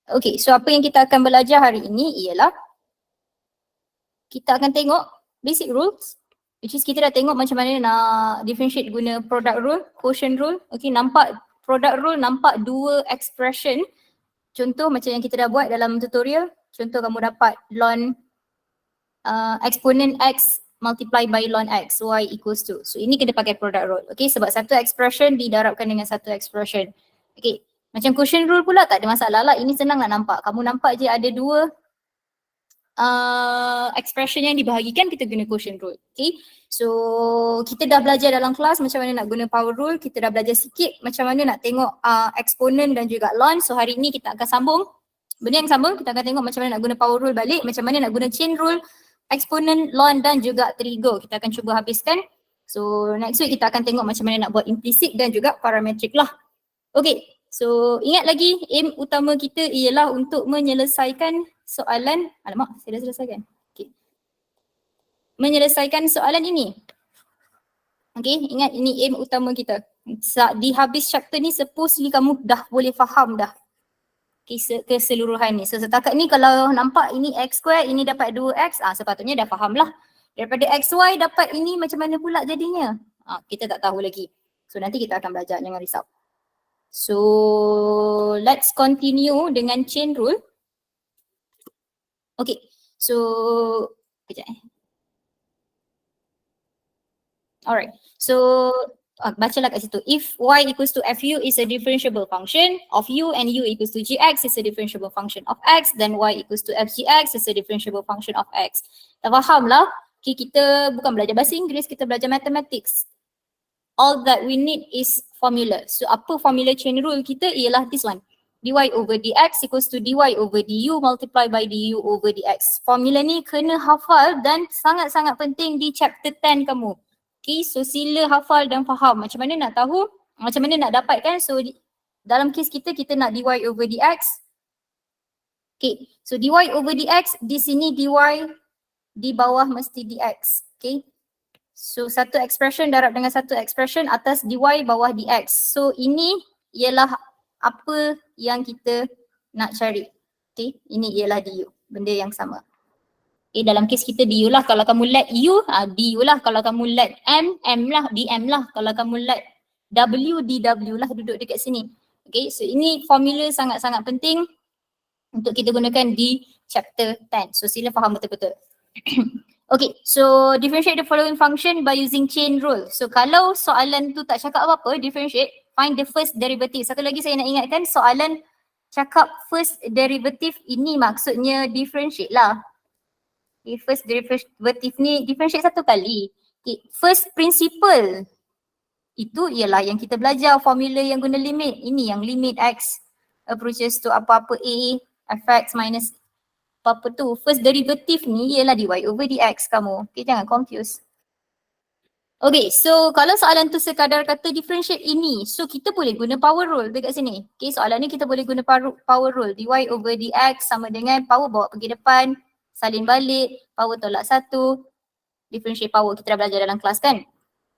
Okay, so apa yang kita akan belajar hari ini ialah kita akan tengok basic rules, which is kita dah tengok macam mana nak differentiate guna product rule, quotient rule. Okay, nampak product rule, nampak dua expression. Contoh macam yang kita dah buat dalam tutorial. Contoh kamu dapat ln exponent x multiply by ln x, y equals to. So ini kena pakai product rule. Okay, sebab satu expression didarabkan dengan satu expression. Okay, macam quotient rule pula tak ada masalah lah. Ini senang nak nampak. Kamu nampak je ada dua expression yang dibahagikan, kita guna quotient rule. Okay, so kita dah belajar dalam kelas macam mana nak guna power rule. Kita dah belajar sikit macam mana nak tengok exponent dan juga ln. So hari ni kita akan sambung benda yang sambung. Kita akan tengok macam mana nak guna power rule balik, macam mana nak guna chain rule, exponent, ln dan juga trigo. Kita akan cuba habiskan. So next week kita akan tengok macam mana nak buat implicit dan juga parametric lah. Okay, so ingat lagi aim utama kita ialah untuk menyelesaikan soalan, alamak saya dah selesaikan. Okay, menyelesaikan soalan ini. Okay, ingat ini aim utama kita. Di habis chapter ni supposedly kamu dah boleh faham dah keseluruhan ni. So setakat ni kalau nampak ini x square, ini dapat 2x, sepatutnya dah faham lah. Daripada xy dapat ini macam mana pula jadinya? Kita tak tahu lagi. So nanti kita akan belajar, jangan risau. So let's continue dengan chain rule. Okay, so kejap Alright, so bacalah kat situ. If y equals to fu is a differentiable function of u and u equals to gx is a differentiable function of x, then y equals to fgx is a differentiable function of x. Dah faham lah? Okay, kita bukan belajar bahasa Inggeris, kita belajar mathematics. All that we need is formula. So apa formula chain rule kita ialah this one. dy over dx equals to dy over du multiply by du over dx. Formula ni kena hafal dan sangat-sangat penting di chapter 10 kamu. Okay, so sila hafal dan faham macam mana nak tahu, macam mana nak dapatkan. So dalam kes kita nak dy over dx. Okay, so dy over dx, di sini dy, di bawah mesti dx. Okay, so satu expression darab dengan satu expression, atas dy bawah dx. So ini ialah apa yang kita nak cari. Okay, ini ialah du, benda yang sama. Okay, dalam kes kita du lah. Kalau kamu let u, du lah. Kalau kamu let m lah, dm lah. Kalau kamu let w, dw lah, duduk dekat sini. Okay, so ini formula sangat-sangat penting untuk kita gunakan di chapter 10. So sila faham betul-betul. Okay, so differentiate the following function by using chain rule. So kalau soalan tu tak cakap apa-apa, differentiate, find the first derivative. Satu lagi saya nak ingatkan, soalan cakap first derivative ini maksudnya differentiate lah. Okay, first derivative ni differentiate satu kali. Okay, first principle itu ialah yang kita belajar formula yang guna limit. Ini yang limit x approaches to apa-apa a, fx minus apa-apa tu. First derivative ni ialah dy over dx kamu. Okay, jangan confuse. Okay, so kalau soalan tu sekadar kata differentiate ini, so kita boleh guna power rule dekat sini. Okay, soalan ni kita boleh guna power rule. Dy over dx sama dengan power bawa pergi depan, salin balik, power tolak satu, differentiate power kita dah belajar dalam kelas kan.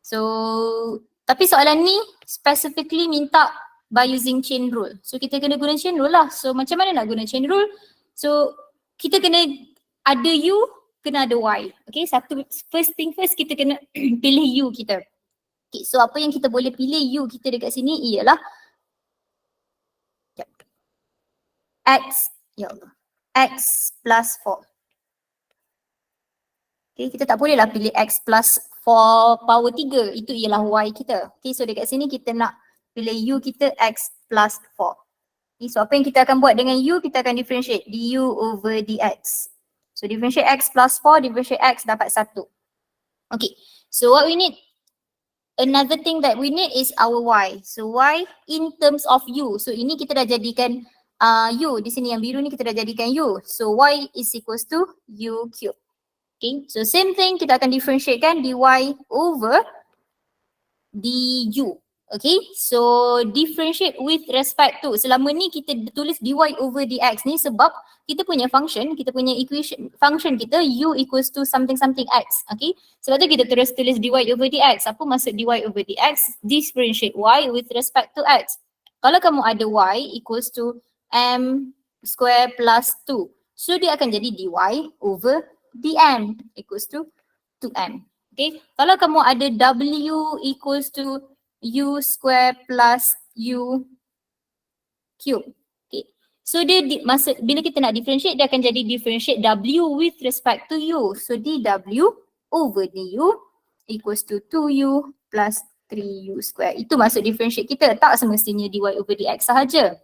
So, tapi soalan ni specifically minta by using chain rule. So kita kena guna chain rule lah. So macam mana nak guna chain rule? So kita kena ada u, kena ada y. Okay, first thing first kita kena pilih u kita. Okay, so apa yang kita boleh pilih u kita dekat sini ialah x, ya Allah, x plus 4. Okay, kita tak boleh lah pilih x plus 4 power 3. Itu ialah y kita. Okay, so dekat sini kita nak pilih u kita x plus 4. Okay, so apa yang kita akan buat dengan u, kita akan differentiate du over dx. So differentiate x plus 4, differentiate x dapat 1. Okay, so what we need, another thing that we need is our y. So y in terms of u. So ini kita dah jadikan u. Di sini yang biru ni kita dah jadikan u. So y is equals to u cube. Okay, so same thing, kita akan differentiatekan dy over du. Okay, so differentiate with respect to, selama ni kita tulis dy over dx ni sebab kita punya function, kita punya equation, function kita u equals to something something x. Okay, sebab tu kita terus tulis dy over dx. Apa maksud dy over dx? Differentiate y with respect to x. Kalau kamu ada y equals to m square plus 2. So dia akan jadi dy over dm equals to 2m. Okay, kalau kamu ada w equals to u square plus u cube. Okay, so dia masa bila kita nak differentiate, dia akan jadi differentiate w with respect to u. So dw over du equals to 2u plus 3u square. Itu maksud differentiate kita, tak semestinya dy over dx sahaja.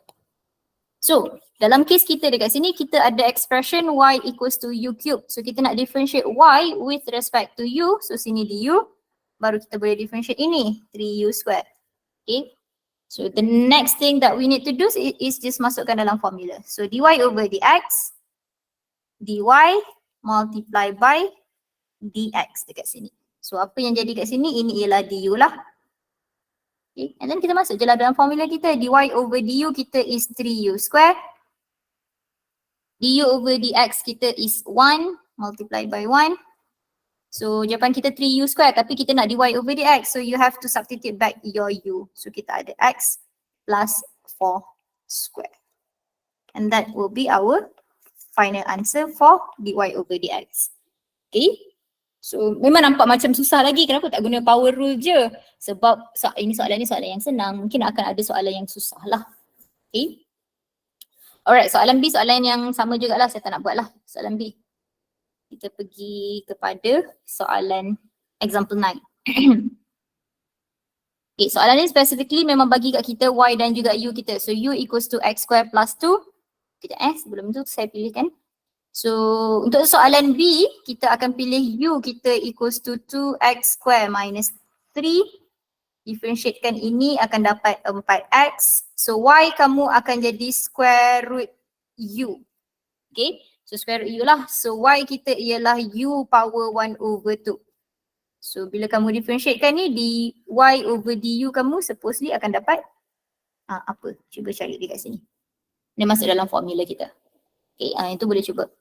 So, dalam case kita dekat sini, kita ada expression y equals to u cube. So, kita nak differentiate y with respect to u. So, sini du. Baru kita boleh differentiate ini, 3u square. Okay. So, the next thing that we need to do is just masukkan dalam formula. So, dy over dx, dy multiply by dx dekat sini. So, apa yang jadi kat sini, ini ialah du lah. Okay. And then kita masuk je lah dalam formula kita. Dy over du kita is 3u square. Du over dx kita is 1 multiply by 1. So jawapan kita 3u square tapi kita nak dy over dx. So you have to substitute back your u. So kita ada x plus 4 square. And that will be our final answer for dy over dx. Okay. So memang nampak macam susah lagi. Kenapa tak guna power rule je? Sebab ini soalan yang senang. Mungkin akan ada soalan yang susah lah. Okay. Alright, soalan B, soalan yang sama jugalah. Saya tak nak buat lah soalan B. Kita pergi kepada soalan example 9. Okay, soalan ni specifically memang bagi kat kita y dan juga u kita. So u equals to x square plus 2. Sekejap sebelum tu saya pilihkan. So untuk soalan B, kita akan pilih u kita equals to 2x square minus 3. Differentiatekan ini akan dapat 4x. So y kamu akan jadi square root u. Okay, so square root u lah. So y kita ialah u power 1 over 2. So bila kamu differentiatekan ni, dy over du kamu supposedly akan dapat apa? Cuba cari dekat sini. Dia masuk dalam formula kita. Okay, itu boleh cuba.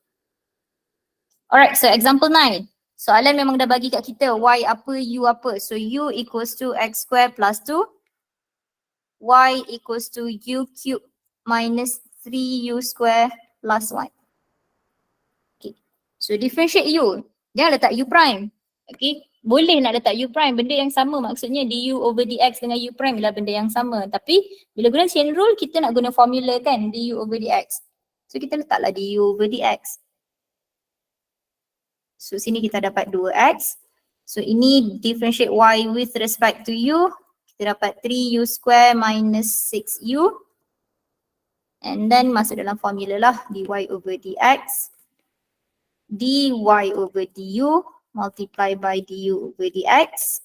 Alright, so example 9. Soalan memang dah bagi kat kita y apa, u apa. So u equals to x square plus 2. Y equals to u cube minus 3u square plus 1. Okay, so differentiate u. Jangan letak u prime. Okay, boleh nak letak u prime. Benda yang sama maksudnya du over dx dengan u prime ialah benda yang sama. Tapi bila guna chain rule, kita nak guna formula kan, du over dx. So kita letaklah du over dx. So sini kita dapat 2x. So ini differentiate y with respect to u. Kita dapat 3u square minus 6u. And then masuk dalam formula lah, dy over dx. Dy over du multiply by du over dx.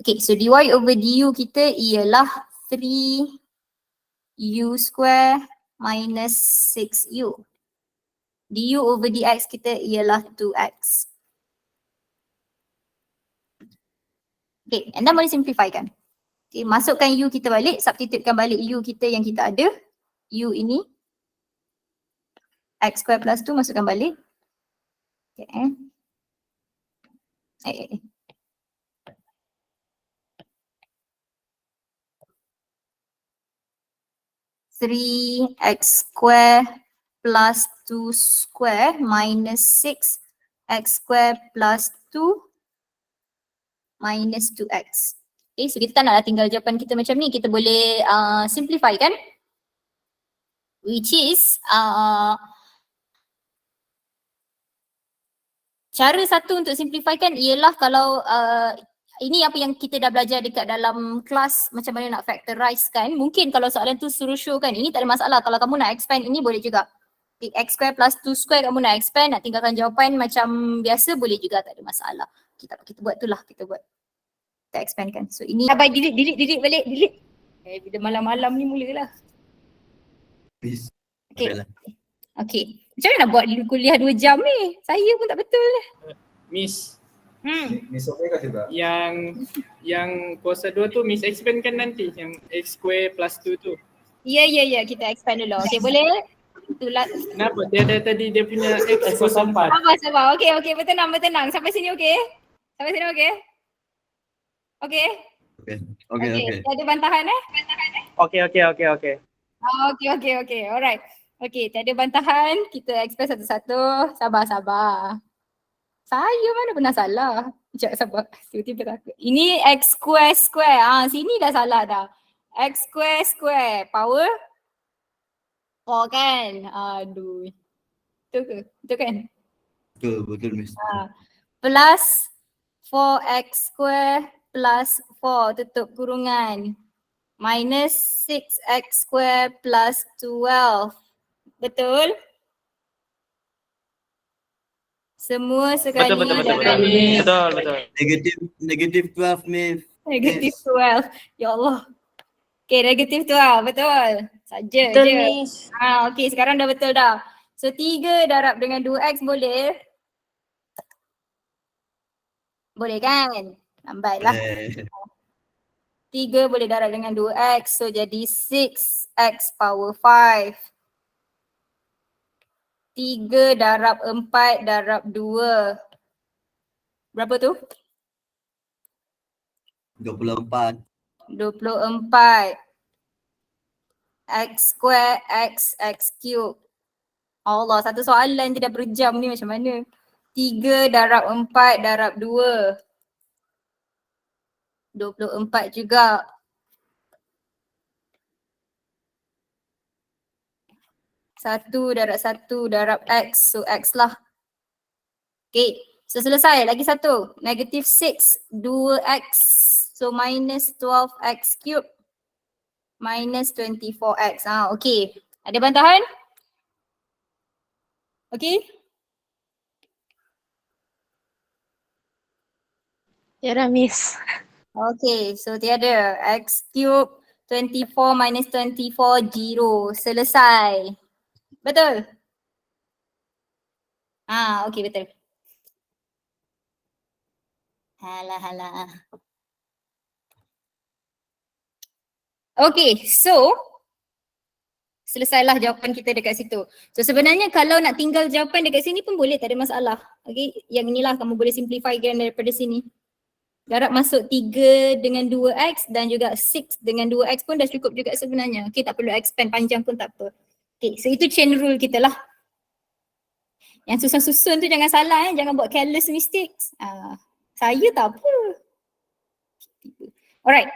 Okay, so dy over du kita ialah 3u square minus 6u. Du over dx kita ialah 2x. Okay, and then boleh simplifykan. Okay, masukkan u kita balik, substitutekan balik u kita yang kita ada. U ini. X square plus 2 masukkan balik. Okay. 3x square plus 2 square minus 6x square plus 2 minus 2x. Okay, so kita tak naklah tinggal jawapan kita macam ni. Kita boleh simplify kan? Which is cara satu untuk simplify kan ialah kalau ini apa yang kita dah belajar dekat dalam kelas macam mana nak factorize kan. Mungkin kalau soalan tu suruh show kan, ini tak ada masalah. Kalau kamu nak expand ini boleh juga. X square plus 2 square kamu nak expand, nak tinggalkan jawapan macam biasa boleh juga, tak ada masalah. Kita buat tu lah, kita buat. Kita expand kan. So ini bye delete balik, delete. Bila malam-malam ni mulalah. Please. Okay. Okay. Macam mana nak buat kuliah 2 jam ni? Saya pun tak betul. Miss. Miss Okey juga. Yang kuasa 2 tu Miss expandkan nanti yang x square plus 2 tu. Ya, kita expand dulu. Okay, boleh? Itulah. Kenapa? Dia ada tadi dia punya x kuasa 4. Sabar. Okay, bertenang. Sampai sini okay? Sampai sini okay? Okay. Okay. Ada bantahan Okay. Okay. Alright. Okay, tiada bantahan. Kita express satu-satu. Sabar. Saya mana pernah salah. Sekejap sabar. Tiba-tiba takut. Ini x square. Sini dah salah dah. X square. Power 4 kan? Aduh. Betul ke? Betul kan? Betul Miss. Plus 4x square plus 4 tutup kurungan. Minus 6x square plus 12. Betul? Semua sekali Betul. Negative 12 Miss. Negative 12. Ya Allah. Okay, negative 12. Betul. Saja Betul, je. Miss. Okay, sekarang dah betul dah. So 3 darab dengan 2x boleh? Boleh kan? Lambatlah. 3 boleh darab dengan 2x. So jadi 6x power 5. 3 darab 4 darab 2. Berapa tu? 24. 24. X square x cube. Allah, satu soalan je dah berjam ni macam mana? 3 darab 4 darab 2. 24 juga. 1 darab 1 darab x. So x lah. Okay. So selesai. Lagi satu. Negative 6 2x. So minus 12x cube. Minus 24x. Okay. Ada bantahan? Okay. Ya dah, Miss. Okay. So tiada. X cube 24 minus 24 0. Selesai. Betul? Okay betul. Halah. Okay, so selesailah jawapan kita dekat situ. So sebenarnya kalau nak tinggal jawapan dekat sini pun boleh, tak ada masalah. Okay, yang inilah kamu boleh simplifykan daripada sini. Darab masuk 3 dengan 2x dan juga 6 dengan 2x pun dah cukup juga sebenarnya. Okay, tak perlu expand panjang pun tak apa. Okay, so itu chain rule kita lah. Yang susun-susun tu jangan salah jangan buat careless mistakes. Saya tak apa. Alright.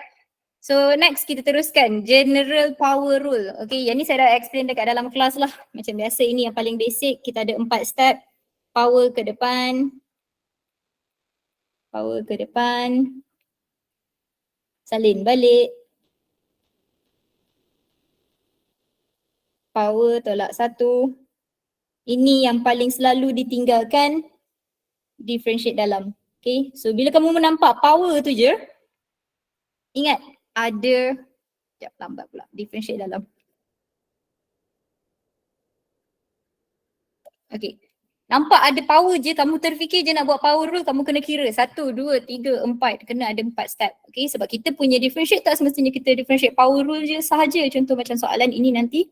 So next kita teruskan general power rule. Okay, yang ni saya dah explain dekat dalam kelas lah. Macam biasa ini yang paling basic. Kita ada 4 step. Power ke depan. Power ke depan. Salin balik. Power tolak 1. Ini yang paling selalu ditinggalkan. Differentiate dalam. Okay, so bila kamu menampak power tu je. Ingat ada, sekejap lambat pula, differentiate dalam. Okay, nampak ada power je, kamu terfikir je nak buat power rule, kamu kena kira 1, 2, 3, 4, kena ada 4 step. Okay, sebab kita punya differentiate tak semestinya kita differentiate power rule je sahaja. Contoh macam soalan ini nanti.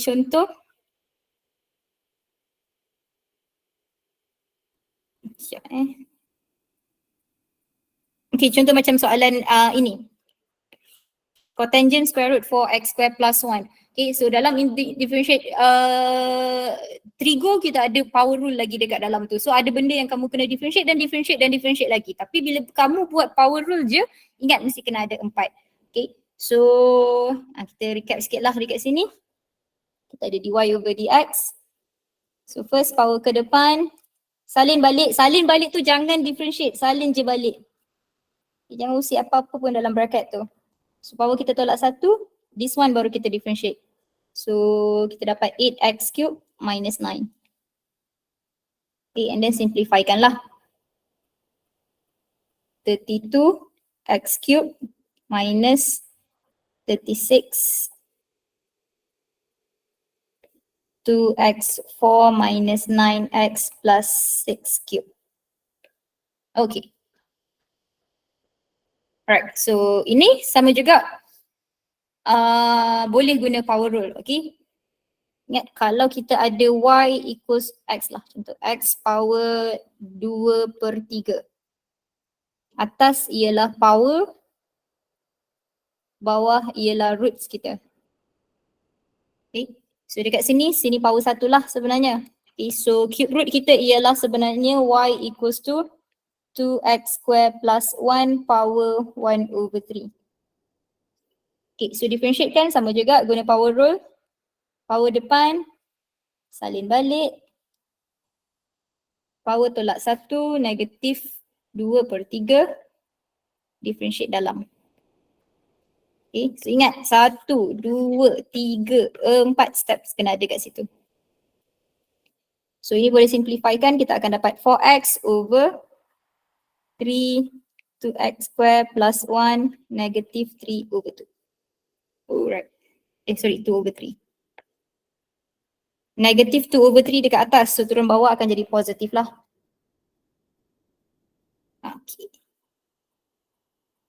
Contoh. Sekejap Okay, contoh macam soalan ini. Cotangent square root 4x square plus 1. Okay, so dalam differentiate trigo kita ada power rule lagi dekat dalam tu. So ada benda yang kamu kena differentiate dan differentiate lagi. Tapi bila kamu buat power rule je, ingat mesti kena ada 4. Okay, so kita recap sikit lah dekat sini. Kita ada dy over dx. So first power ke depan. Salin balik tu jangan differentiate, salin je balik. Jangan usi apa-apa pun dalam bracket tu. So power kita tolak 1, this one baru kita differentiate. So kita dapat 8x cube minus 9. Okay, and then simplifykan lah. 32x cube minus 36 2x4 minus 9x plus 6 cube. Okay. Alright, so ini sama juga boleh guna power rule, okay. Ingat kalau kita ada y equals x lah, contoh x power 2/3. Atas ialah power, bawah ialah roots kita. Okay. So dekat sini, sini power 1 lah sebenarnya. Okay, so cube root kita ialah sebenarnya y equals to 2x square plus 1 power 1/3. Okay, so differentiate kan sama juga guna power rule. Power depan, salin balik. Power tolak 1, negatif 2/3. Differentiate dalam. Okay, so ingat 1, 2, 3, 4 steps kena ada kat situ. So ini boleh simplifikan, kita akan dapat 4x over 3 2x square plus 1 negative 3/2. Alright. 2/3. Negative 2/3 dekat atas, so turun bawah akan jadi positif lah. Okay.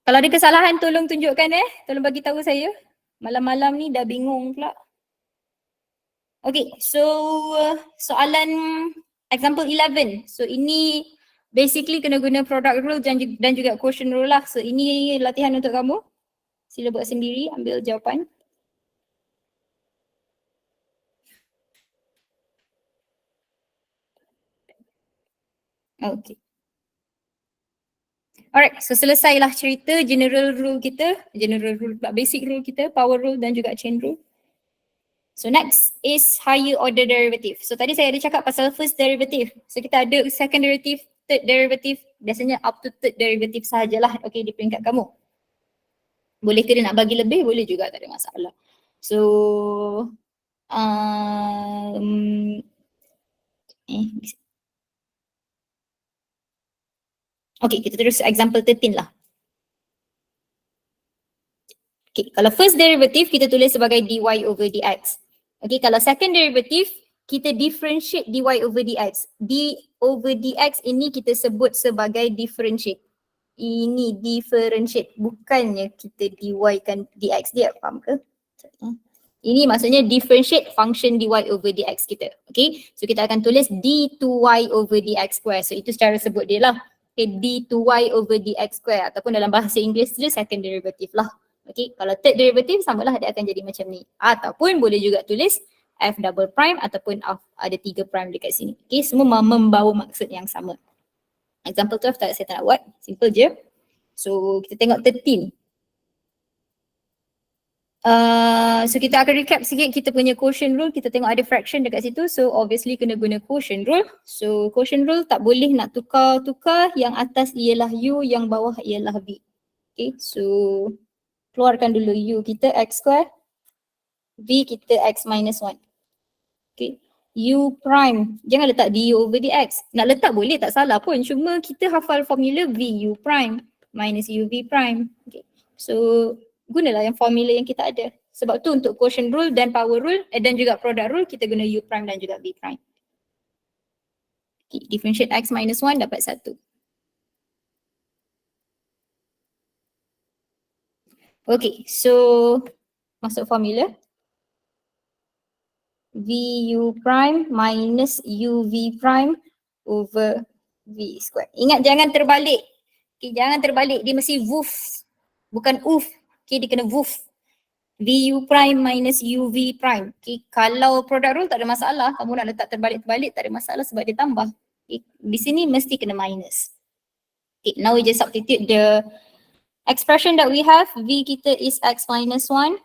Kalau ada kesalahan tolong tunjukkan tolong bagi tahu saya. Malam-malam ni dah bingung pula. Okay, so soalan example 11. So ini basically kena guna product rule dan juga quotient rule lah. So ini latihan untuk kamu. Sila buat sendiri, ambil jawapan. Okay. Alright, so selesailah cerita general rule kita, basic rule kita, power rule dan juga chain rule. So next is higher order derivative. So tadi saya ada cakap pasal first derivative. So kita ada second derivative, third derivative, biasanya up to third derivative sahajalah, okay, di peringkat kamu. Boleh ke dia nak bagi lebih? Boleh juga, tak ada masalah. So, okay, kita terus example 13 lah. Okay, kalau first derivative kita tulis sebagai dy over dx. Okay, kalau second derivative kita differentiate dy over dx. D over dx ini kita sebut sebagai differentiate. Ini differentiate, bukannya kita dy kan dx dia, faham ke? Ini maksudnya differentiate function dy over dx kita. Okay, so kita akan tulis d2y over dx square. So itu secara sebut dia lah. Okay, d2y over dx square ataupun dalam bahasa Inggeris dia second derivative lah. Okay, kalau third derivative samalah dia akan jadi macam ni. Ataupun boleh juga tulis f double prime ataupun ada 3 prime dekat sini. Okay, semua membawa maksud yang sama. Example 12 saya tak nak buat, simple je. So kita tengok 13. So kita akan recap sikit kita punya quotient rule. Kita tengok ada fraction dekat situ, so obviously kena guna quotient rule. So quotient rule tak boleh nak tukar-tukar, yang atas ialah u, yang bawah ialah v. Okay, so keluarkan dulu u kita x square, v kita x minus 1. Okay, u prime, jangan letak du over dx. Nak letak boleh, tak salah pun, cuma kita hafal formula vu prime minus uv prime. Okay, so gunalah yang formula yang kita ada. Sebab tu untuk quotient rule dan power rule dan juga product rule kita guna u prime dan juga v prime. Okay, differentiate x minus 1 dapat 1. Okay, so masuk formula. vu prime minus uv prime over v square. Ingat jangan terbalik. Okay, jangan terbalik. Dia mesti woof. Bukan oof. Okay, dia kena woof. vu prime minus uv prime. Okay, kalau product rule tak ada masalah. Kamu nak letak terbalik-terbalik tak ada masalah sebab dia tambah. Okay, di sini mesti kena minus. Okay, now we just substitute the expression that we have. V kita is x minus 1.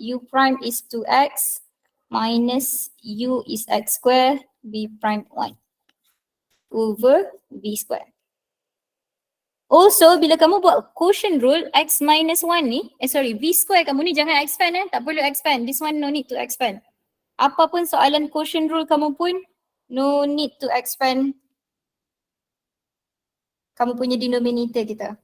U prime is 2x. Minus u is x square. V prime 1. Over v square. Also, bila kamu buat quotient rule, x minus 1 ni, v square kamu ni jangan expand tak perlu expand. This one no need to expand. Apa pun soalan quotient rule kamu pun, no need to expand kamu punya denominator kita.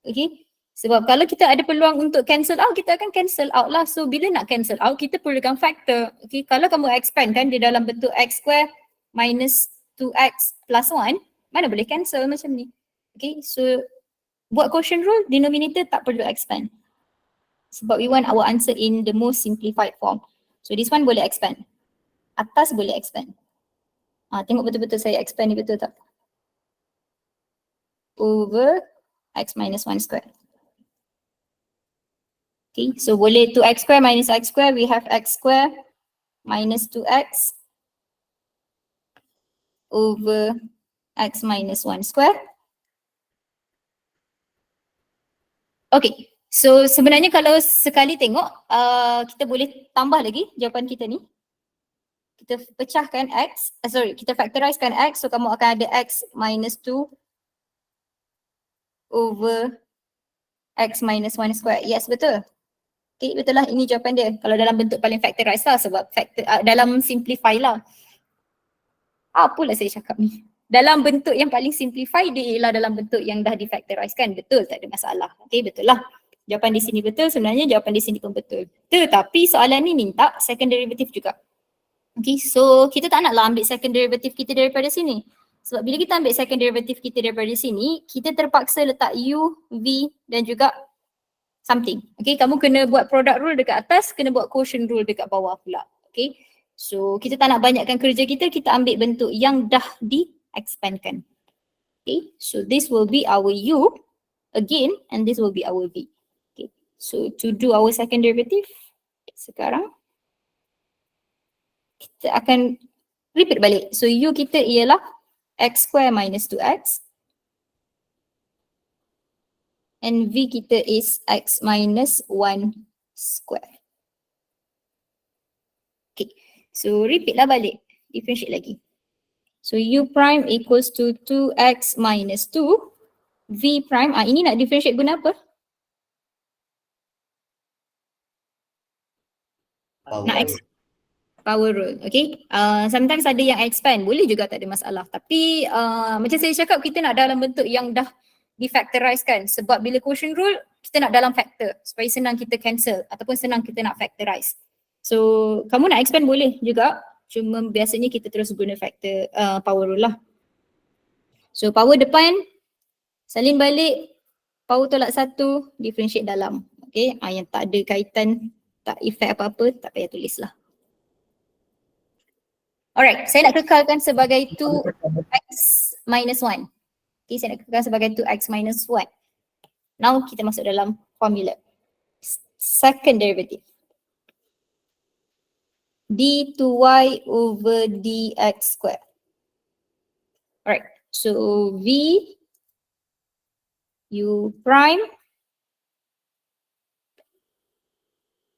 Okay? Sebab kalau kita ada peluang untuk cancel out, kita akan cancel out lah. So bila nak cancel out, kita perlukan factor. Okay? Kalau kamu expand kan dia dalam bentuk x square minus 2x plus 1, mana boleh cancel macam ni. Okay, so buat quotient rule, denominator tak perlu expand. Sebab we want our answer in the most simplified form. So this one boleh expand. Atas boleh expand. Tengok betul-betul saya expand ni betul tak? Over x minus 1 square. Okay, so boleh 2x square minus x square, we have x square minus 2x over x minus 1 square. Okay, so sebenarnya kalau sekali tengok, kita boleh tambah lagi jawapan kita ni. Kita pecahkan x, kita factorizekan x, so kamu akan ada x minus 2 over x minus 1 square. Yes, betul. Okay, betul lah, ini jawapan dia. Kalau dalam bentuk paling factorize lah, sebab dalam simplify lah. Apalah saya cakap ni. Dalam bentuk yang paling simplify dia ialah dalam bentuk yang dah di-factorize kan. Betul, tak ada masalah. Okay, betul lah. Jawapan di sini betul, sebenarnya jawapan di sini pun betul. Tetapi soalan ni minta second derivative juga. Okay, so kita tak naklah ambil second derivative kita daripada sini. Sebab bila kita ambil second derivative kita daripada sini, kita terpaksa letak u, v dan juga something. Okay, kamu kena buat product rule dekat atas, kena buat quotient rule dekat bawah pula. Okay, so kita tak nak banyakkan kerja kita, kita ambil bentuk yang dah di-expandkan. Okay, so this will be our u again and this will be our v. Okay, so to do our second derivative, sekarang kita akan repeat balik. So u kita ialah x square minus 2x and v kita is x minus 1 square. Okay, so repeat lah balik, differentiate lagi. So u prime equals to 2x minus 2, v prime, ini nak differentiate guna apa? Power rule, okay. Sometimes ada yang expand, boleh juga tak ada masalah. Tapi macam saya cakap, kita nak dalam bentuk yang dah di-factorize kan. Sebab bila quotient rule, kita nak dalam factor supaya senang kita cancel ataupun senang kita nak factorize. So kamu nak expand boleh juga, cuma biasanya kita terus guna factor power rule lah. So power depan, salin balik, power tolak 1, differentiate dalam. Okay, yang tak ada kaitan, tak effect apa-apa, tak payah tulis lah. Alright, saya nak kekalkan sebagai 2x minus 1. Okay, saya nak kekalkan sebagai 2x minus 1. Now kita masuk dalam formula. Second derivative. d2y over dx square. Alright, so v u prime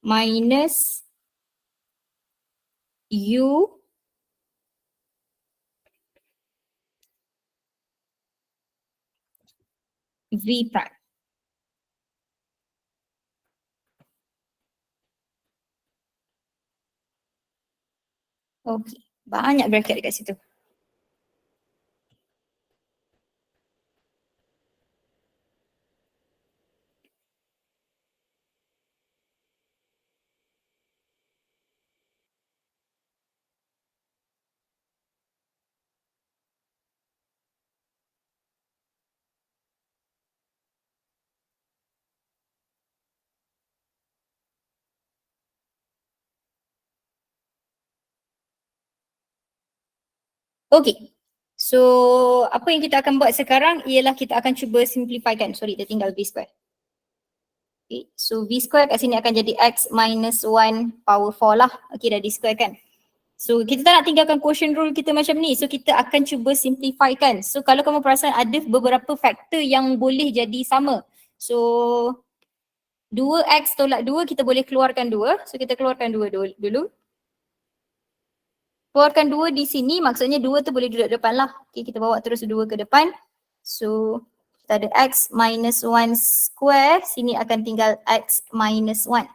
minus u v prime. Okay, banyak bracket dekat situ. Okay, so apa yang kita akan buat sekarang ialah kita akan cuba simplifykan. Sorry, tertinggal v square. Okay, so v square kat sini akan jadi x minus 1 power 4 lah. Okay, dah di square kan. So kita tak nak tinggalkan quotient rule kita macam ni. So kita akan cuba simplifykan. So kalau kamu perasan ada beberapa faktor yang boleh jadi sama. So 2x tolak 2 kita boleh keluarkan 2. So kita keluarkan 2 dulu. Keluarkan 2 di sini, maksudnya 2 tu boleh duduk depan lah. Okay, kita bawa terus 2 ke depan. So, kita ada x minus 1 square, sini akan tinggal x minus 1.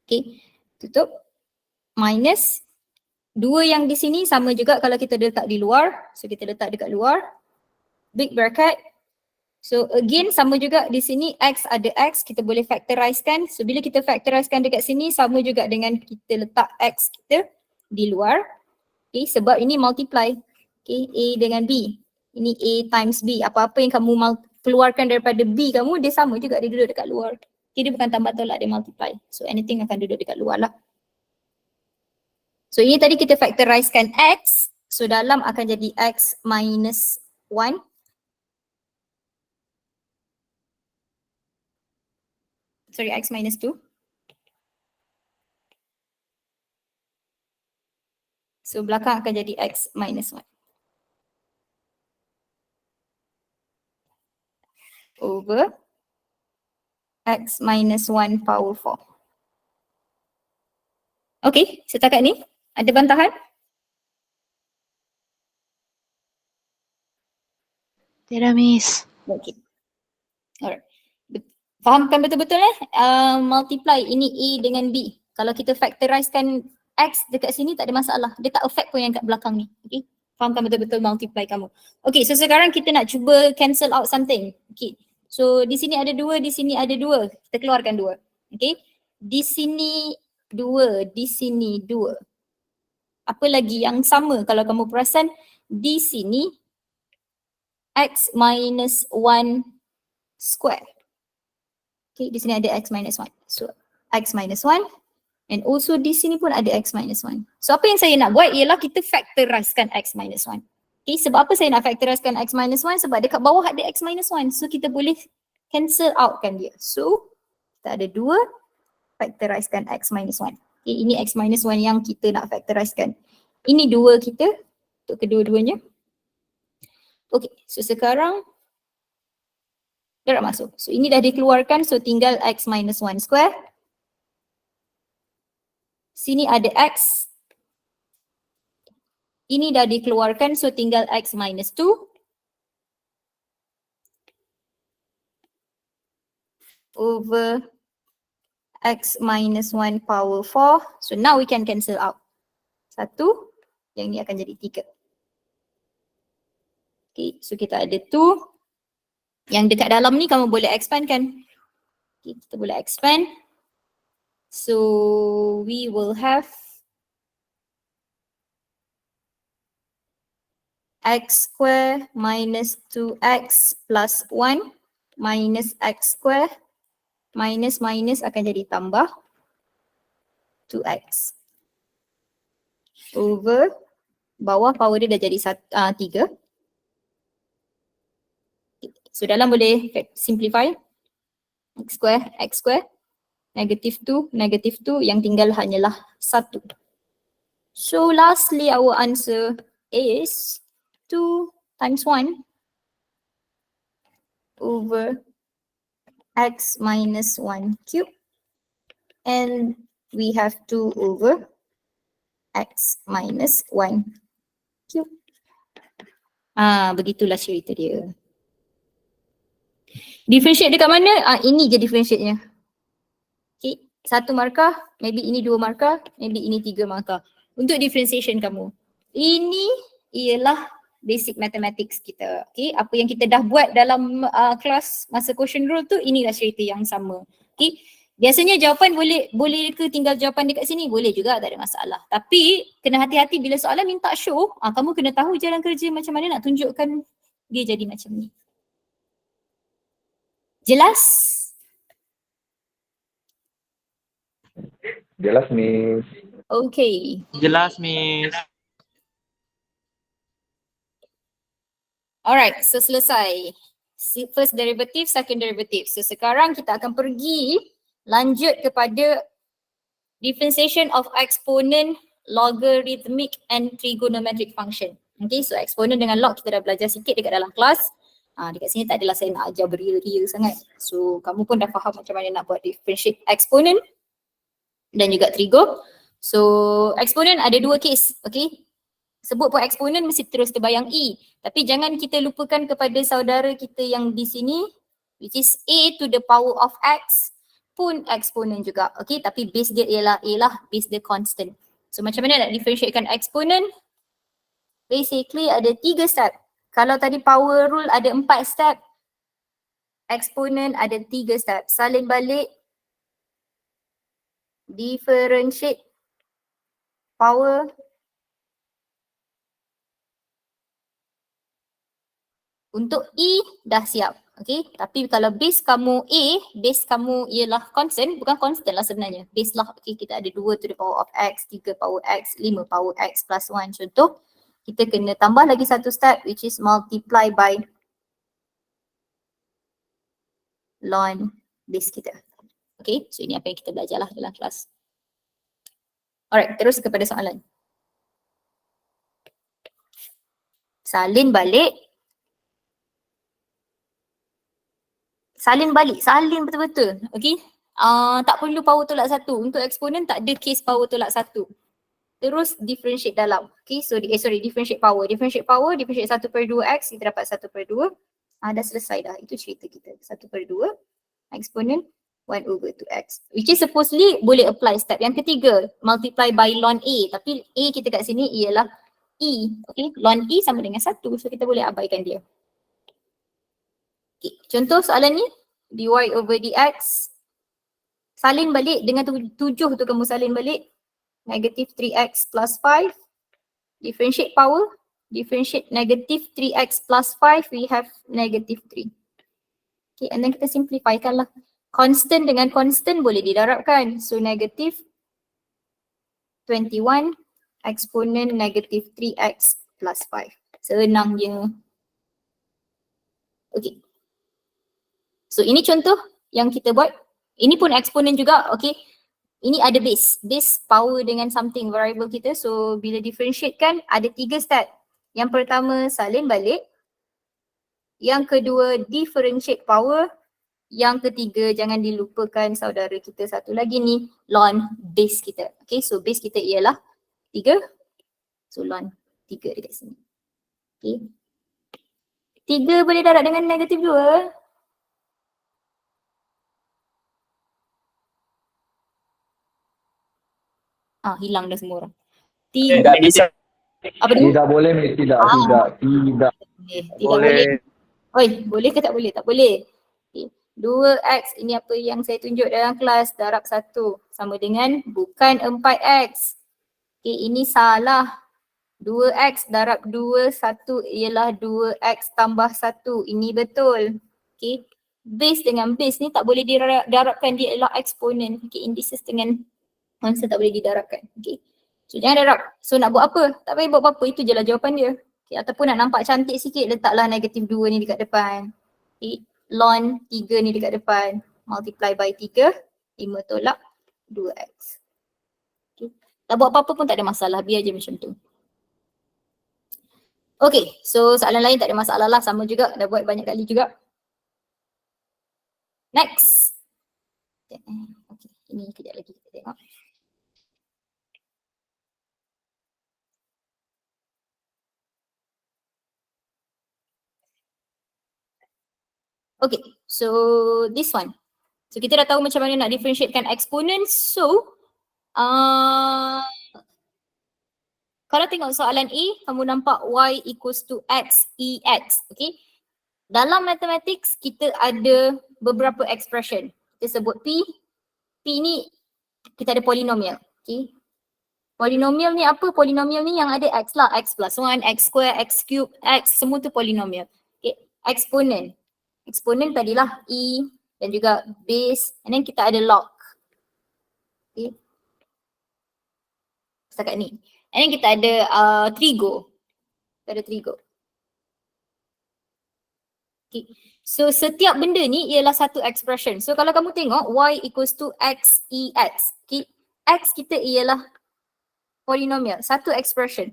Okay, tutup. Minus. 2 yang di sini sama juga kalau kita letak di luar. So, kita letak dekat luar. Big bracket. So again sama juga di sini x ada x, kita boleh factorizekan. So bila kita factorizekan dekat sini sama juga dengan kita letak x kita di luar. Okay, sebab ini multiply. Okay, A dengan B. Ini A times B. Apa-apa yang kamu keluarkan daripada B kamu, dia sama juga, dia duduk dekat luar. Okay, dia bukan tambah tolak, dia multiply. So anything akan duduk dekat luar lah. So ini tadi kita factorizekan x. So dalam akan jadi x minus 1. Sorry, x minus 2. So belakang akan jadi x minus 1. Over x minus 1 power 4. Okay, setakat ni ada bantahan? Tiada, Miss. Okay. Alright. Fahamkan betul-betul multiply ini A dengan B. Kalau kita factorizekan X dekat sini tak ada masalah. Dia tak affect pun yang kat belakang ni. Okay. Fahamkan betul-betul multiply kamu. Okay, so sekarang kita nak cuba cancel out something. Okay. So di sini ada 2, di sini ada 2. Kita keluarkan 2. Okay. Di sini 2, di sini 2. Apa lagi yang sama kalau kamu perasan di sini x minus 1 square. Okay, di sini ada x minus 1. So, x minus 1 and also di sini pun ada x minus 1. So, apa yang saya nak buat ialah kita factorizekan x minus 1. Okay, sebab apa saya nak factorizekan x minus 1? Sebab dekat bawah ada x minus 1. So, kita boleh cancel out kan dia. So, kita ada 2 factorizekan x minus 1. Okay, ini x minus 1 yang kita nak factorizekan. Ini 2 kita untuk kedua-duanya. Okay, so sekarang dia dah masuk. So ini dah dikeluarkan, so tinggal x minus 1 square. Sini ada x. Ini dah dikeluarkan, so tinggal x minus 2. Over x minus 1 power 4. So now we can cancel out. 1, yang ni akan jadi 3. Okay, so kita ada 2. Yang dekat dalam ni kamu boleh expand kan? Okay, kita boleh expand. So we will have x square minus 2x plus 1 minus x square minus minus akan jadi tambah 2x over bawah power dia dah jadi 3. So dalam boleh simplify x square, negative 2, yang tinggal hanyalah 1. So lastly our answer is 2 times 1 over x minus 1 cube and we have 2 over x minus 1 cube. Begitulah cerita dia. Differentiate dekat mana? Ini je differentiate-nya. Okay, 1 markah, maybe ini 2 markah, maybe ini 3 markah. Untuk differentiation kamu. Ini ialah basic mathematics kita. Okay, apa yang kita dah buat dalam kelas masa quotient rule tu, inilah cerita yang sama. Okay, biasanya jawapan boleh ke tinggal jawapan dekat sini? Boleh juga, tak ada masalah. Tapi kena hati-hati bila soalan minta show, kamu kena tahu jalan kerja macam mana nak tunjukkan dia jadi macam ni. Jelas? Jelas, Miss. Okay. Jelas, Miss. Alright, so selesai. First derivative, second derivative. So sekarang kita akan pergi lanjut kepada differentiation of exponent, logarithmic and trigonometric function. Okay, so exponent dengan log kita dah belajar sikit dekat dalam kelas. Dekat sini tak adalah saya nak ajar bereal-real sangat. So kamu pun dah faham macam mana nak buat differentiate exponent dan juga trigo. So exponent ada 2 case, okay. Sebut pun exponent mesti terus terbayang E. Tapi jangan kita lupakan kepada saudara kita yang di sini which is A to the power of X pun exponent juga, okay. Tapi base dia ialah A lah, base dia constant. So macam mana nak differentiatekan exponent? Basically ada 3 step. Kalau tadi power rule ada 4 step, exponent ada 3 step. Salin balik, differentiate, power, untuk E dah siap. Okay, tapi kalau base kamu A, base kamu ialah constant, bukan constant lah sebenarnya. Base lah, okay, kita ada 2 to the power of X, 3 power X, 5 power X plus 1 contoh. Kita kena tambah lagi 1 step which is multiply by ln base kita. Okay, so ini apa yang kita belajar lah dalam kelas. Alright, terus kepada soalan. Salin balik. Salin balik, salin betul-betul. Okay. Tak perlu power tolak 1. Untuk eksponen tak ada case power tolak 1. Terus differentiate dalam. Okay, so differentiate power. Differentiate power, differentiate 1/2x, kita dapat 1/2. Dah selesai dah. Itu cerita kita. 1/2 eksponen 1/2x. Which is supposedly boleh apply step yang ketiga. Multiply by ln A. Tapi A kita kat sini ialah E. Okay, ln E sama dengan 1. So kita boleh abaikan dia. Okay, contoh soalan ni. dy over dx. Salin balik dengan 7 tu kamu salin balik. Negative 3x plus 5. Differentiate power. Differentiate negative 3x plus 5. We have negative 3. Okay, and then kita simplifykan lah. Constant dengan constant boleh didarabkan. So negative 21 eksponen negative 3x plus 5. Senang je. Okay. So ini contoh yang kita buat. Ini pun eksponen juga. Okay. Ini ada base. Base power dengan something variable kita. So bila differentiate kan ada 3 step. Yang pertama salin balik. Yang kedua differentiate power. Yang ketiga jangan dilupakan saudara kita satu lagi ni ln base kita. Okay, so base kita ialah 3. So ln 3 dekat sini. Okay. 3 boleh darab dengan negatif 2. Hilang dah semua orang. Tidak bisa. Apa dia? Tidak boleh, Miss. Tidak. Tidak boleh. Oi, boleh ke tak boleh? Tak boleh. Okay. 2x ini apa yang saya tunjuk dalam kelas, darab 1 sama dengan bukan 4x. Okay, ini salah. 2x darab 2, 1 ialah 2x tambah 1. Ini betul. Okay. Base dengan base ni tak boleh didarabkan, dia ialah eksponen. Okay, indices dengan constant tak boleh didarabkan. Okay. So jangan darab. So nak buat apa? Tak payah buat apa-apa, itu je lah jawapan dia. Okay, ataupun nak nampak cantik sikit, letaklah negatif 2 ni dekat depan. Okay. Ln 3 ni dekat depan. Multiply by 3. 5 tolak 2x. Okay. Tak buat apa-apa pun tak ada masalah. Biar je macam tu. Okay. So soalan lain tak ada masalah lah. Sama juga. Dah buat banyak kali juga. Next. Okay. Ini kejap lagi kita tengok. Okay, so this one. So kita dah tahu macam mana nak differentiatekan eksponen. So, kalau tengok soalan A, kamu nampak y equals to x, ex. Okay. Dalam mathematics, kita ada beberapa expression. Kita sebut P. P ni, kita ada polinomial. Okay. Polinomial ni apa? Polinomial ni yang ada x lah. X plus 1, x square, x cube, x. Semua tu polinomial. Okay. Eksponen. Eksponen tadilah E dan juga base, and then kita ada log. Okay. Setakat ni. And then kita ada trigo. Kita ada trigo. Okay. So setiap benda ni ialah satu expression. So kalau kamu tengok y equals to x, ex. Okay. X kita ialah polinomial, satu expression.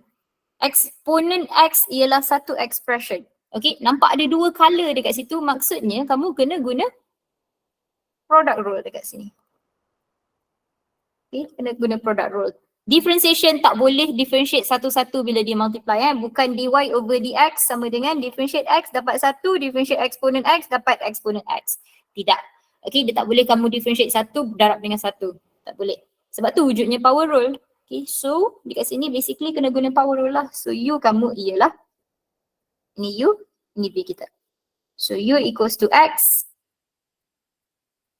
Eksponen x ialah satu expression. Okay, nampak ada 2 color dekat situ, maksudnya kamu kena guna product rule dekat sini. Okay, kena guna product rule. Differentiation tak boleh differentiate satu-satu bila dia multiply. Bukan dy over dx sama dengan differentiate x dapat 1, differentiate eksponen x dapat eksponen x. Tidak. Okay, dia tak boleh kamu differentiate 1 darab dengan 1. Tak boleh. Sebab tu wujudnya power rule. Okay, so dekat sini basically kena guna power rule lah. So u kamu ialah ini u, ini v kita. So u equals to x,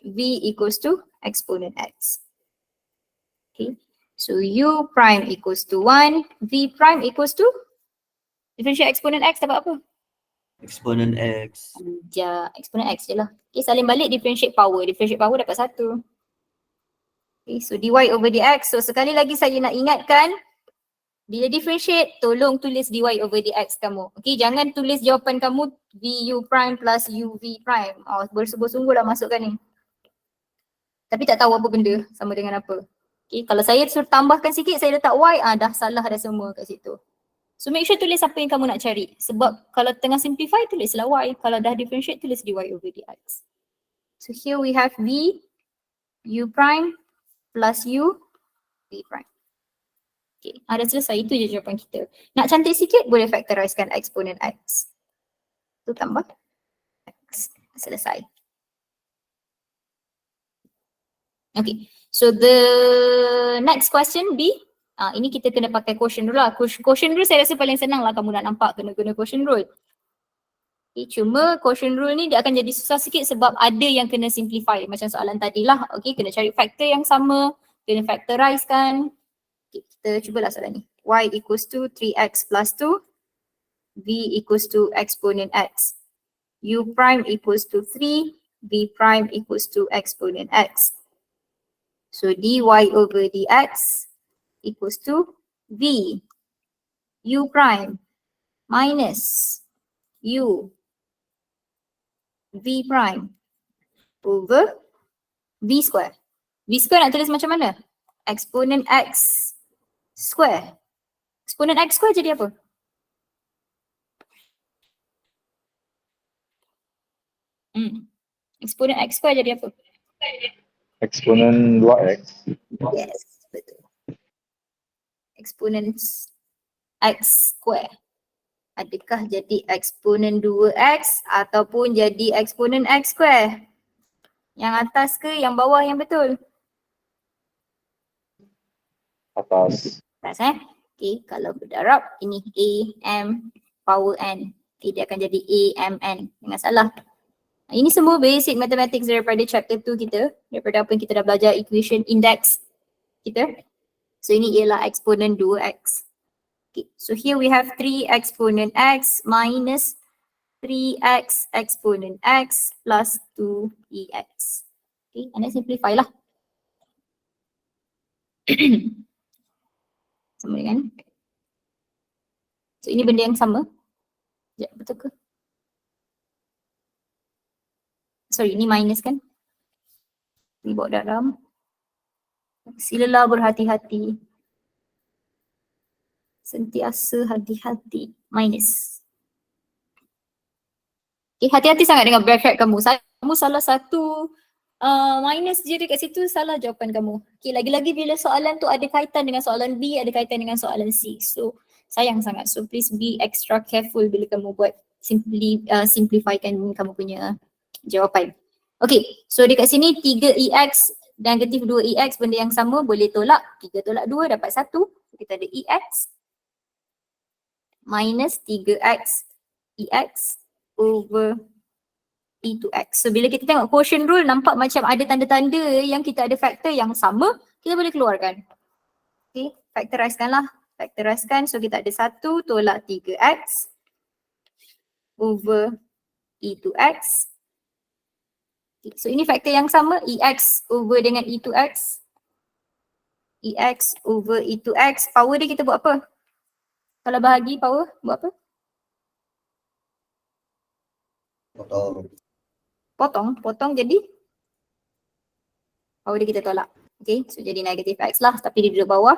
v equals to eksponen x. Okay. So u prime equals to 1, v prime equals to differentiate eksponen x dapat apa? Eksponen x. Ja, eksponen x je lah. Okay, salin balik differentiate power. Differentiate power dapat 1. Okay, so dy over dx. So sekali lagi saya nak ingatkan, bila differentiate, tolong tulis dy over dx kamu. Okay, jangan tulis jawapan kamu vu prime plus uv prime. Oh, bersungguh-sungguh lah masukkan ni. Tapi tak tahu apa benda sama dengan apa. Okay, kalau saya suruh tambahkan sikit, saya letak y, dah salah dah semua kat situ. So make sure tulis apa yang kamu nak cari. Sebab kalau tengah simplify, tulislah y. Kalau dah differentiate, tulis dy over dx. So here we have v, u prime plus u, v prime. Okay, dah selesai. Itu je jawapan kita. Nak cantik sikit, boleh factorizekan exponent x. Tu tambah x. Selesai. Okay, so the next question B. Ini kita kena pakai quotient rule lah. Quotient rule saya rasa paling senang lah kamu nak nampak kena guna quotient rule. Okay, cuma quotient rule ni dia akan jadi susah sikit sebab ada yang kena simplify macam soalan tadi lah. Okay, kena cari factor yang sama, kena factorizekan. Okay, kita cubalah soalan ni. Y equals to 3x plus 2, V equals to exponent x. U prime equals to 3, V prime equals to exponent x. So dy over dx equals to v u prime minus u v prime over v square. V square nak tulis macam mana? Exponent x square. Exponent x square jadi apa? Exponent x square jadi apa? Eksponen 2x. Yes, betul. Exponent x square. Adakah jadi eksponen 2x ataupun jadi eksponen x square? Yang atas ke yang bawah yang betul? Atas. Atas Okay, kalau berdarab ini a m power n. Okay, dia akan jadi a m n. Jangan salah. Ini semua basic mathematics daripada chapter 2 kita. Daripada apa yang kita dah belajar equation index kita. So ini ialah eksponen 2x. Okay, so here we have 3 exponent x minus 3x exponent x plus 2ex. Okay, anda simplify lah. Sama dengan. So ini benda yang sama. Ya, betul ke? Sorry, ini minus kan? Ini bawa dalam. Silalah berhati-hati. Sentiasa hati-hati. Minus. Okay, hati-hati sangat dengan bracket kamu. Kamu salah satu minus je dekat situ, salah jawapan kamu. Okay, lagi-lagi bila soalan tu ada kaitan dengan soalan B, ada kaitan dengan soalan C. So, sayang sangat. So, please be extra careful bila kamu buat simplifykan kamu punya jawapan. Okay, so dekat sini 3ex negatif 2ex benda yang sama, boleh tolak. 3 tolak 2 dapat 1. Kita ada ex minus 3x ex over e2x. So bila kita tengok quotient rule nampak macam ada tanda-tanda yang kita ada faktor yang sama, kita boleh keluarkan. Okay, factorizekan lah. Factorizekan, so kita ada 1 tolak 3x over e2x. Okay, so ini faktor yang sama, ex over dengan e2x. Ex over e2x, power dia kita buat apa? Kalau bahagi power, buat apa? Potong jadi power dia kita tolak. Okay, so jadi negatif x lah, tapi dia duduk bawah,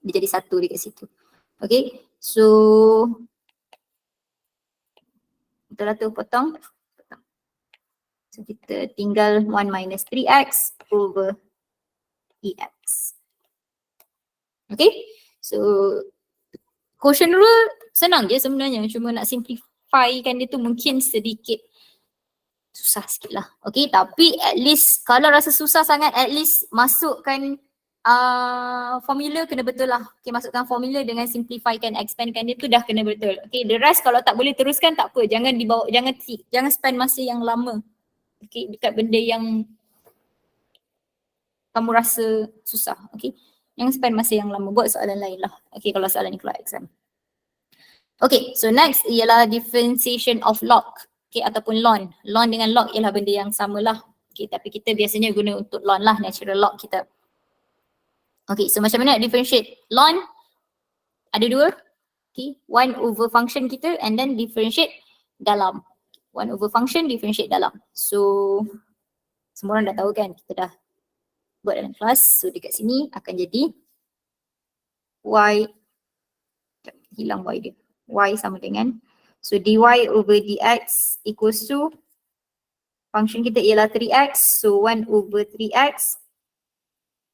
dia jadi 1 dekat situ. Okay, so betul lah tu, potong. So kita tinggal 1 minus 3x over ex. Okay, so quotient rule senang je sebenarnya, cuma nak simplifykan dia tu mungkin sedikit susah sikit lah. Okay, tapi at least kalau rasa susah sangat, at least masukkan formula kena betul lah. Okay, masukkan formula dengan simplifykan, expandkan dia tu dah kena betul. Okay, the rest kalau tak boleh teruskan tak apa, jangan dibawa, jangan spend masa yang lama. Okay, dekat benda yang kamu rasa susah. Okay, jangan spend masa yang lama, buat soalan lain lah. Okay, kalau soalan ni keluar exam. Okay, so next ialah differentiation of log. Okay, ataupun ln. Ln dengan log ialah benda yang sama lah. Okay, tapi kita biasanya guna untuk ln lah, natural log kita. Okay, so macam mana nak differentiate ln? Ada 2. Okay, 1 over function kita and then differentiate dalam. 1 over function differentiate dalam. So semua orang dah tahu kan, kita dah buat dalam kelas. So dekat sini akan jadi y, hilang y dia. Y sama dengan, so dy over dx equals to, function kita ialah 3x, so 1 over 3x,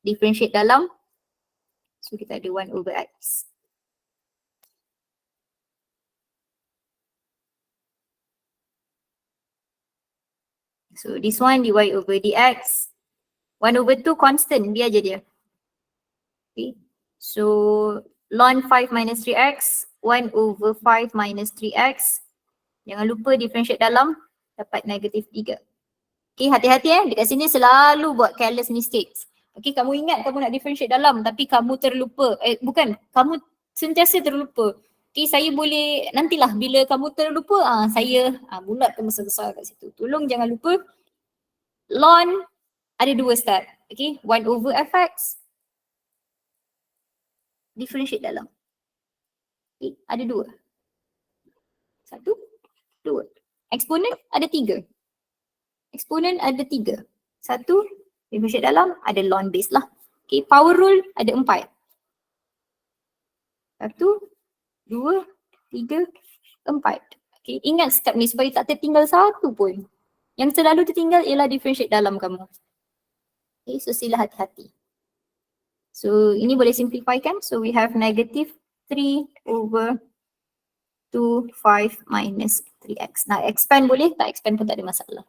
differentiate dalam, so kita ada 1 over x. So this one dy over dx, 1 over 2 constant, biar je dia. Okay, so ln 5 minus 3x, 1 over 5 minus 3x. Jangan lupa differentiate dalam, dapat negatif 3. Okay, hati-hati dekat sini selalu buat careless mistakes. Okay, kamu ingat kamu nak differentiate dalam tapi kamu terlupa. Bukan, kamu sentiasa terlupa. Okay, saya boleh, nantilah bila kamu terlupa, saya bulatkan besar-besar kat situ. Tolong jangan lupa, ln ada 2 step. Okay, 1 over fx, differentiate dalam. Okay, ada 2. 1, 2. Eksponen ada 3. Eksponen ada 3. 1, differentiate dalam, ada ln base lah. Okay, power rule ada 4. 1, 2, 3, 4. Okay, ingat step ni supaya tak tertinggal satu pun. Yang selalu tertinggal ialah differentiate dalam kamu. Okay, so sila hati-hati. So ini boleh simplifikan. So we have negative 3 over 2, 5 minus 3x. Nah, expand boleh, tak expand pun tak ada masalah.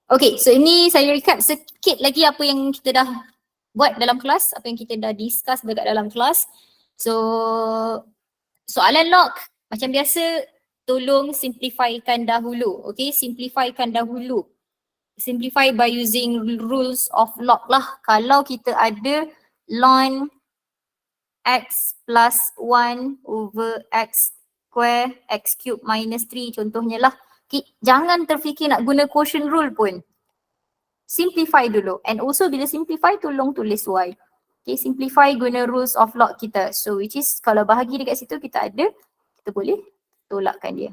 Okay, so ini saya recap sikit lagi apa yang kita dah buat dalam kelas, apa yang kita dah discuss dekat dalam kelas. So, soalan log macam biasa, tolong simplifykan dahulu. Okay, simplifykan dahulu. Simplify by using rules of log lah. Kalau kita ada ln x plus 1 over x square x cube minus 3 contohnya lah. Okay, jangan terfikir nak guna quotient rule pun. Simplify dulu. And also bila simplify tolong tulis y. Okay, simplify guna rules of log kita. So which is kalau bahagi dekat situ kita ada, kita boleh tolakkan dia.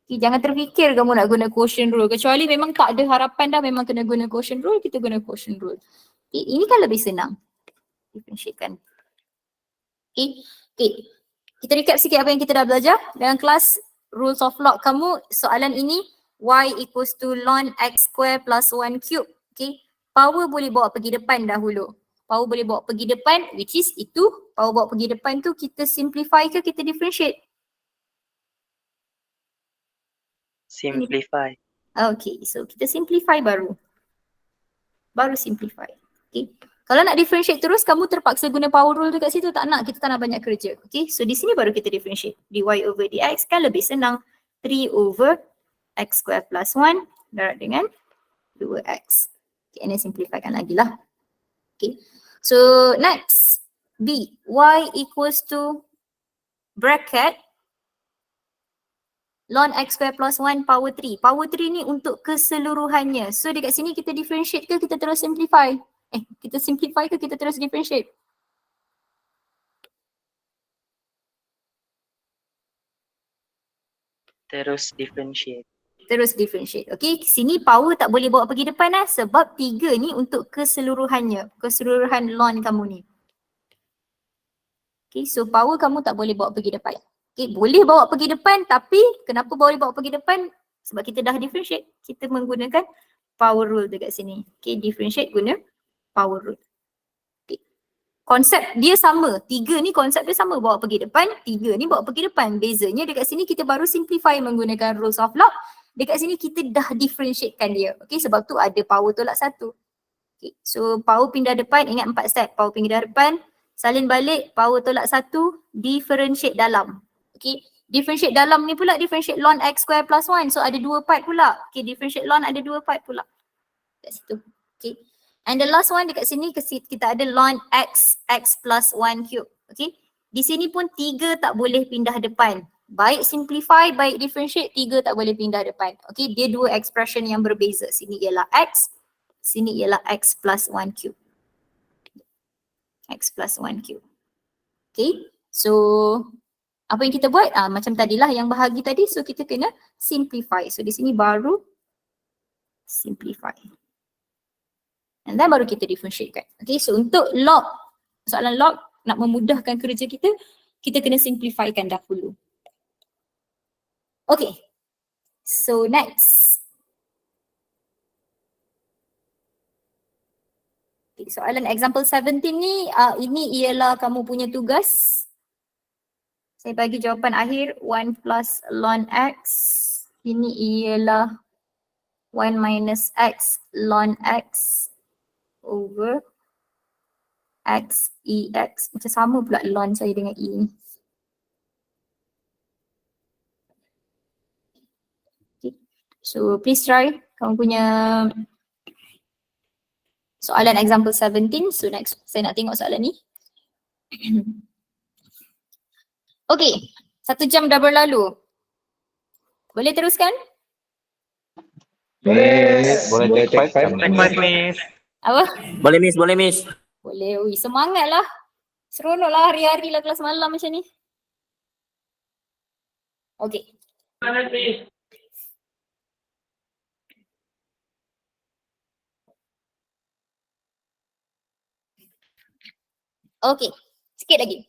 Okay, jangan terfikir kamu nak guna quotient rule. Kecuali memang tak ada harapan dah memang kena guna quotient rule, kita guna quotient rule. Okay, ini kan lebih senang. Differentiatekan. Okay, okay. Kita recap sikit apa yang kita dah belajar dalam kelas rules of log kamu. Soalan ini y equals to ln x square plus 1 cube. Okay, power boleh bawa pergi depan dahulu. Power boleh bawa pergi depan, which is itu. Power bawa pergi depan tu kita simplify ke kita differentiate? Simplify. Okay, so kita simplify baru. Baru simplify. Okay. Kalau nak differentiate terus, kamu terpaksa guna power rule dekat situ. Tak nak, kita tak nak banyak kerja. Okay, so di sini baru kita differentiate. dy over dx kan lebih senang. 3 over x square plus 1 darab dengan 2x. Okay, ini simplifikan lagi lah. Okay, so next. B, y equals to bracket ln x square plus 1 power 3. Power 3 ni untuk keseluruhannya. So dekat sini kita differentiate ke kita terus simplify? Kita simplify ke kita terus differentiate? Terus differentiate. Terus differentiate. Okay, sini power tak boleh bawa pergi depan lah sebab 3 ni untuk keseluruhannya. Keseluruhan ln kamu ni. Okay, so power kamu tak boleh bawa pergi depan. Okay, boleh bawa pergi depan tapi kenapa boleh bawa pergi depan? Sebab kita dah differentiate. Kita menggunakan power rule dekat sini. Okay, differentiate guna power rule. Okay. Konsep dia sama. 3 ni konsep dia sama bawa pergi depan. 3 ni bawa pergi depan. Bezanya dekat sini kita baru simplify menggunakan rules of log. Dekat sini kita dah differentiatekan dia. Okay, sebab tu ada power tolak 1. Okay, so power pindah depan, ingat 4 step. Power pindah depan, salin balik, power tolak 1, differentiate dalam. Okay, differentiate dalam ni pula differentiate ln x square plus 1. So ada 2 part pula. Okay, differentiate ln ada 2 part pula. Kat situ. Okay. And the last one dekat sini kita ada ln x plus 1 cube. Okay. Di sini pun 3 tak boleh pindah depan. Baik simplify, baik differentiate, 3 tak boleh pindah depan. Okay, dia 2 expression yang berbeza. Sini ialah x, sini ialah x plus 1 cube. X plus 1 cube. Okay, so apa yang kita buat? Macam tadilah yang bahagi tadi, so kita kena simplify. So di sini baru Simplify. And then baru kita differentiate kan. Okay, so untuk log, soalan log nak memudahkan kerja kita, kita kena simplifykan dahulu. Okay, so next. Okay, soalan example 17 ni, ini ialah kamu punya tugas. Saya bagi jawapan akhir 1 plus ln x. Ini ialah 1 minus x ln x over x ex. Macam sama pula ln saya dengan e ni. Okay. So please try kamu punya soalan example 17. So next saya nak tengok soalan ni. Okay, 1 jam dah berlalu. Boleh teruskan? Boleh take 5 Take 5 Miss. Apa? Boleh Miss, boleh Miss. Boleh, ui, semangat lah. Seronok lah hari-hari lah kelas malam macam ni. Okay. Okay, sikit lagi.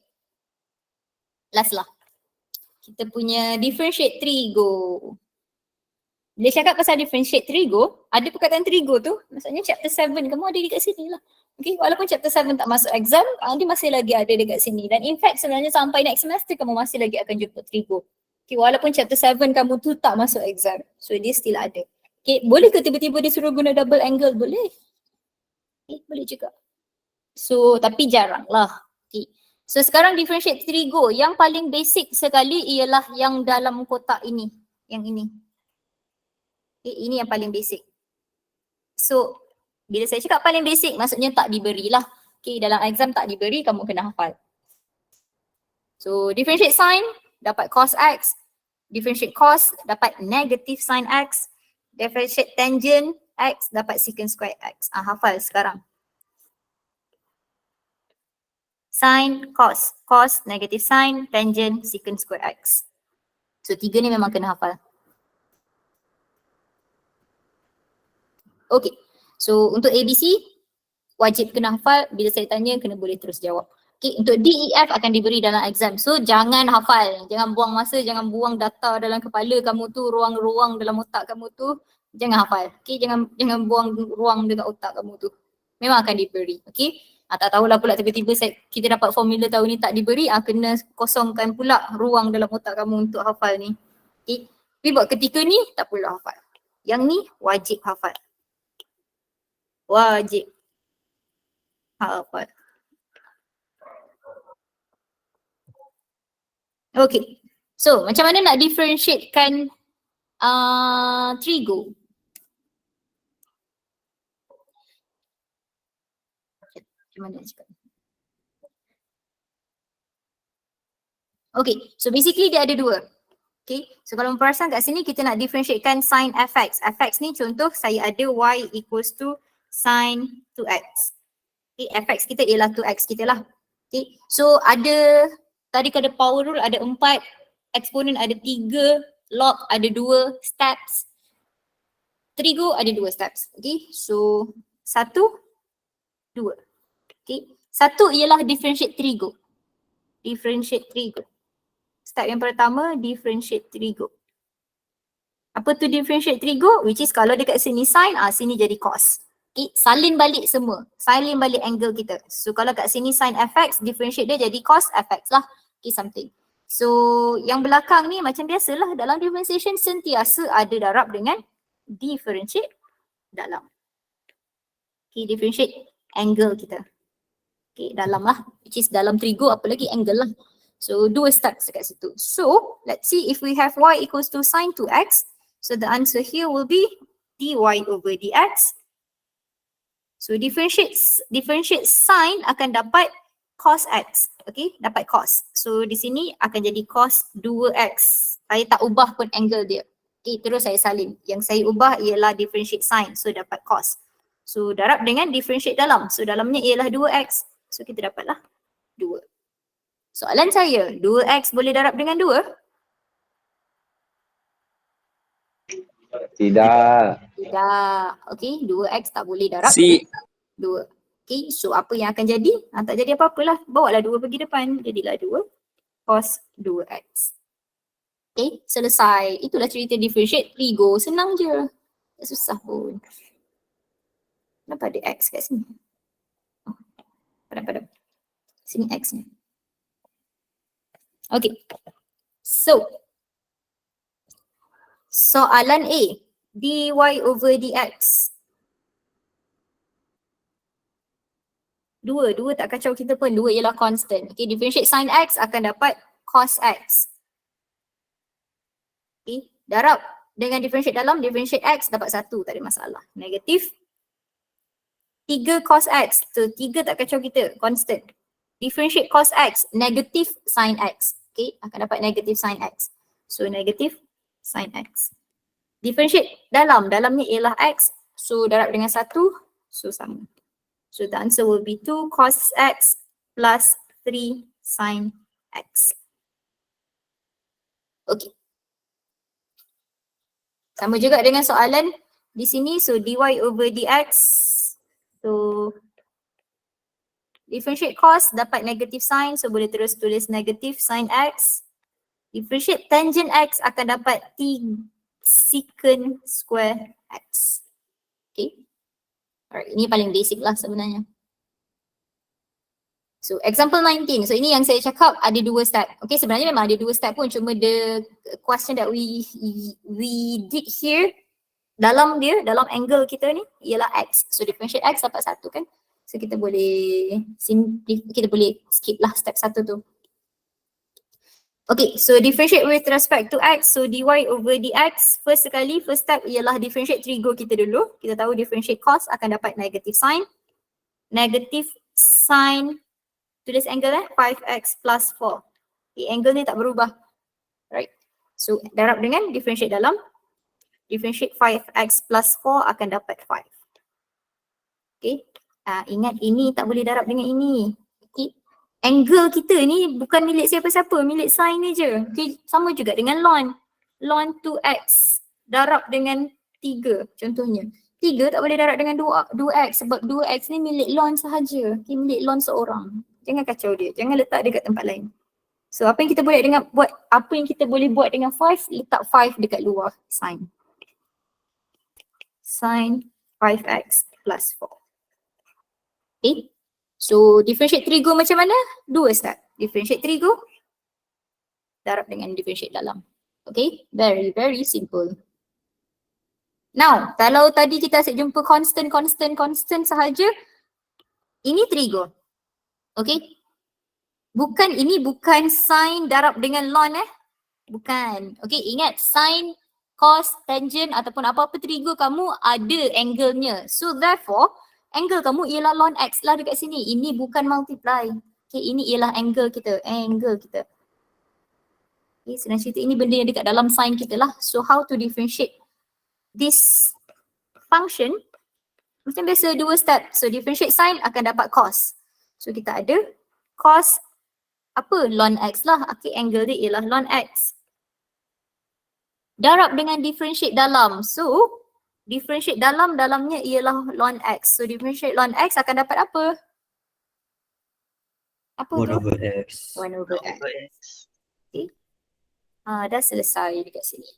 Last lah. Kita punya differentiate trigo. Bila cakap pasal differentiate trigo, ada perkataan trigo tu, maksudnya chapter 7 kamu ada dekat sini lah. Okay, walaupun chapter 7 tak masuk exam, dia masih lagi ada dekat sini. Dan in fact sebenarnya sampai next semester kamu masih lagi akan jumpa trigo. Okay, walaupun chapter 7 kamu tu tak masuk exam. So dia still ada. Okay, boleh ke tiba-tiba dia suruh guna double angle? Boleh. Okay, boleh juga. So tapi jarang lah. Okay. So sekarang differentiate trigo. Yang paling basic sekali ialah yang dalam kotak ini. Yang ini. Okay, ini yang paling basic. So bila saya cakap paling basic maksudnya tak diberilah. Okay, dalam exam tak diberi, kamu kena hafal. So differentiate sign dapat cos x. Differentiate cos dapat negative sin x. Differentiate tangent x dapat secant square x. Hafal sekarang. Sin, cos, cos, negative sin, tangent, secant square x. So 3 ni memang kena hafal. Okay, so untuk ABC wajib kena hafal, bila saya tanya kena boleh terus jawab. Okay, untuk DEF akan diberi dalam exam. So jangan hafal, jangan buang masa, jangan buang data dalam kepala kamu tu, ruang-ruang dalam otak kamu tu, jangan hafal. Okay, jangan buang ruang dekat otak kamu tu. Memang akan diberi, okay. Tak tahulah pula tiba-tiba kita dapat formula tahun ni tak diberi, kena kosongkan pula ruang dalam otak kamu untuk hafal ni. Okay, tapi buat ketika ni tak perlu hafal. Yang ni wajib hafal. Wajib hafal. Okay, so macam mana nak differentiatekan trigo? Macam mana nak cakap? Okay, so basically dia ada dua. Okay, so kalau perasan kat sini kita nak differentiatekan sin fx. Fx ni contoh saya ada y equals to sin 2x. Okay, fx kita ialah 2x kita lah. Okay, so ada tadi kada power rule ada 4, eksponen ada 3, log ada 2 steps, trigo ada 2 steps. Okay, so 1, 2. Okay, 1 ialah differentiate trigo. Differentiate trigo. Step yang pertama differentiate trigo. Apa tu differentiate trigo? Which is kalau dekat sini sin, sini jadi cos. Okay, salin balik semua. Salin balik angle kita. So kalau kat sini sin fx, differentiate dia jadi cos fx lah. Okay, something. So yang belakang ni macam biasalah dalam differentiation sentiasa ada darab dengan differentiate dalam. Okay, differentiate angle kita. Okay, dalam lah. Which is dalam trigo apalagi angle lah. So 2 steps dekat situ. So let's see if we have y equals to sin 2x. So the answer here will be dy over dx. So differentiate sin akan dapat cos x. Okay, dapat cos. So di sini akan jadi cos 2x. Saya tak ubah pun angle dia. Okay, terus saya salin. Yang saya ubah ialah differentiate sin. So dapat cos. So darab dengan differentiate dalam. So dalamnya ialah 2x. So kita dapatlah 2. Soalan saya, 2x boleh darab dengan 2? Tidak. Tidak. Okay, 2x tak boleh darab C. 2. Okay, so apa yang akan jadi? Tak jadi apa-apalah. Bawa lah 2 pergi depan. Jadilah 2 cos 2x. Okay, selesai. Itulah cerita differentiate trigo. Senang je. Tak susah pun. Kenapa ada x kat sini? Oh, padam. Sini x ni. Okay. So, soalan A. dy over dx. 2 tak kacau kita pun. 2 ialah constant. Okay, differentiate sin x akan dapat cos x. Okay, darab dengan differentiate dalam, differentiate x dapat 1, tak ada masalah. Negatif 3 cos x. So 3 tak kacau kita, constant. Differentiate cos x, negatif sin x. Okay, akan dapat negatif sin x. So negatif sin x. Differentiate dalamnya ialah x. So darab dengan 1, so sama. So the answer will be 2 cos x plus 3 sin x. Okay. Sama juga dengan soalan di sini. So dy over dx. So differentiate cos dapat negative sin. So boleh terus tulis negative sin x. Differentiate tangent x akan dapat t secant square x. Okay. Alright, ini paling basic lah sebenarnya. So example 19. So ini yang saya cakap ada 2 step. Okay, sebenarnya memang ada 2 step pun, cuma the question that we did here dalam angle kita ni ialah x. So differentiate x dapat 1 kan. So kita boleh skip lah step 1 tu. Okay, so differentiate with respect to x. So dy over dx, first step ialah differentiate trigo kita dulu. Kita tahu differentiate cos akan dapat negative sin. Negative sin, tulis angle 5x plus 4. Okay, angle ni tak berubah. Right. So darab dengan differentiate dalam. Differentiate 5x plus 4 akan dapat 5. Okay. Ingat ini tak boleh darab dengan ini. Okay. Angle kita ni bukan milik siapa-siapa, milik sin ni je. Okay. Sama juga dengan ln. Ln 2x darab dengan 3 contohnya. 3 tak boleh darab dengan 2x sebab 2x ni milik ln sahaja. Okay. Milik ln seorang. Jangan kacau dia. Jangan letak dia kat tempat lain. So apa yang kita boleh buat dengan 5, letak 5 dekat luar sin. Sin 5x plus 4. Okay. So differentiate trigo macam mana? 2 step. Differentiate trigo darab dengan differentiate dalam. Okay. Very, very simple. Now, kalau tadi kita asyik jumpa constant sahaja, ini trigo. Okay. Ini bukan sin darab dengan ln Bukan. Okay, ingat sin, cos, tangent ataupun apa-apa trigo kamu ada angle-nya. So therefore, angle kamu ialah ln x lah dekat sini. Ini bukan multiply. Okay, ini ialah angle kita. Okay, senang cerita ini benda yang dekat dalam sin kita lah. So how to differentiate this function? Macam biasa 2 step. So differentiate sin akan dapat cos. So kita ada cos apa? Ln x lah. Okay, angle dia ialah ln x. Darab dengan differentiate dalam. So differentiate dalamnya ialah ln x. So differentiate ln x akan dapat apa? Apa 1 tu? over x. 1 over x. Okay. Dah selesai dekat sini.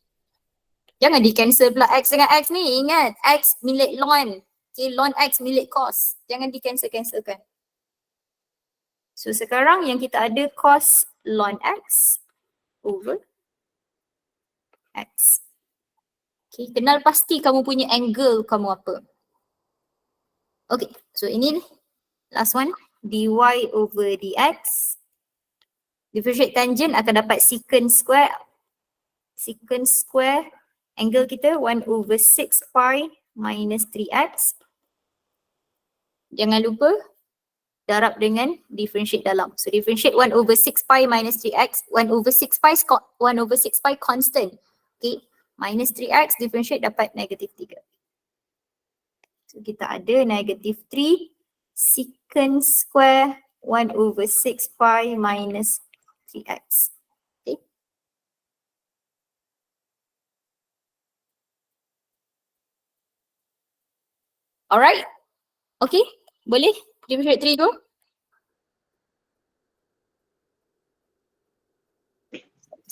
Jangan di cancel pula x dengan x ni. Ingat, x milik ln. Okay, ln x milik cos. Jangan di cancelkan. So sekarang yang kita ada cos ln x over x. Okay, kenal pasti kamu punya angle kamu apa. Okay, so ini last one. dy over dx. Differentiate tangent akan dapat secant square. Secant square angle kita 1 over 6 pi minus 3x. Jangan lupa darab dengan differentiate dalam. So differentiate 1 over 6 pi minus 3x. 1 over 6 pi constant. Okay. Minus 3x differentiate dapat negative 3. So kita ada negative 3 secant square 1 over 6 pi minus 3x. Okay. Alright? Okay? Boleh? Differentiate trigo?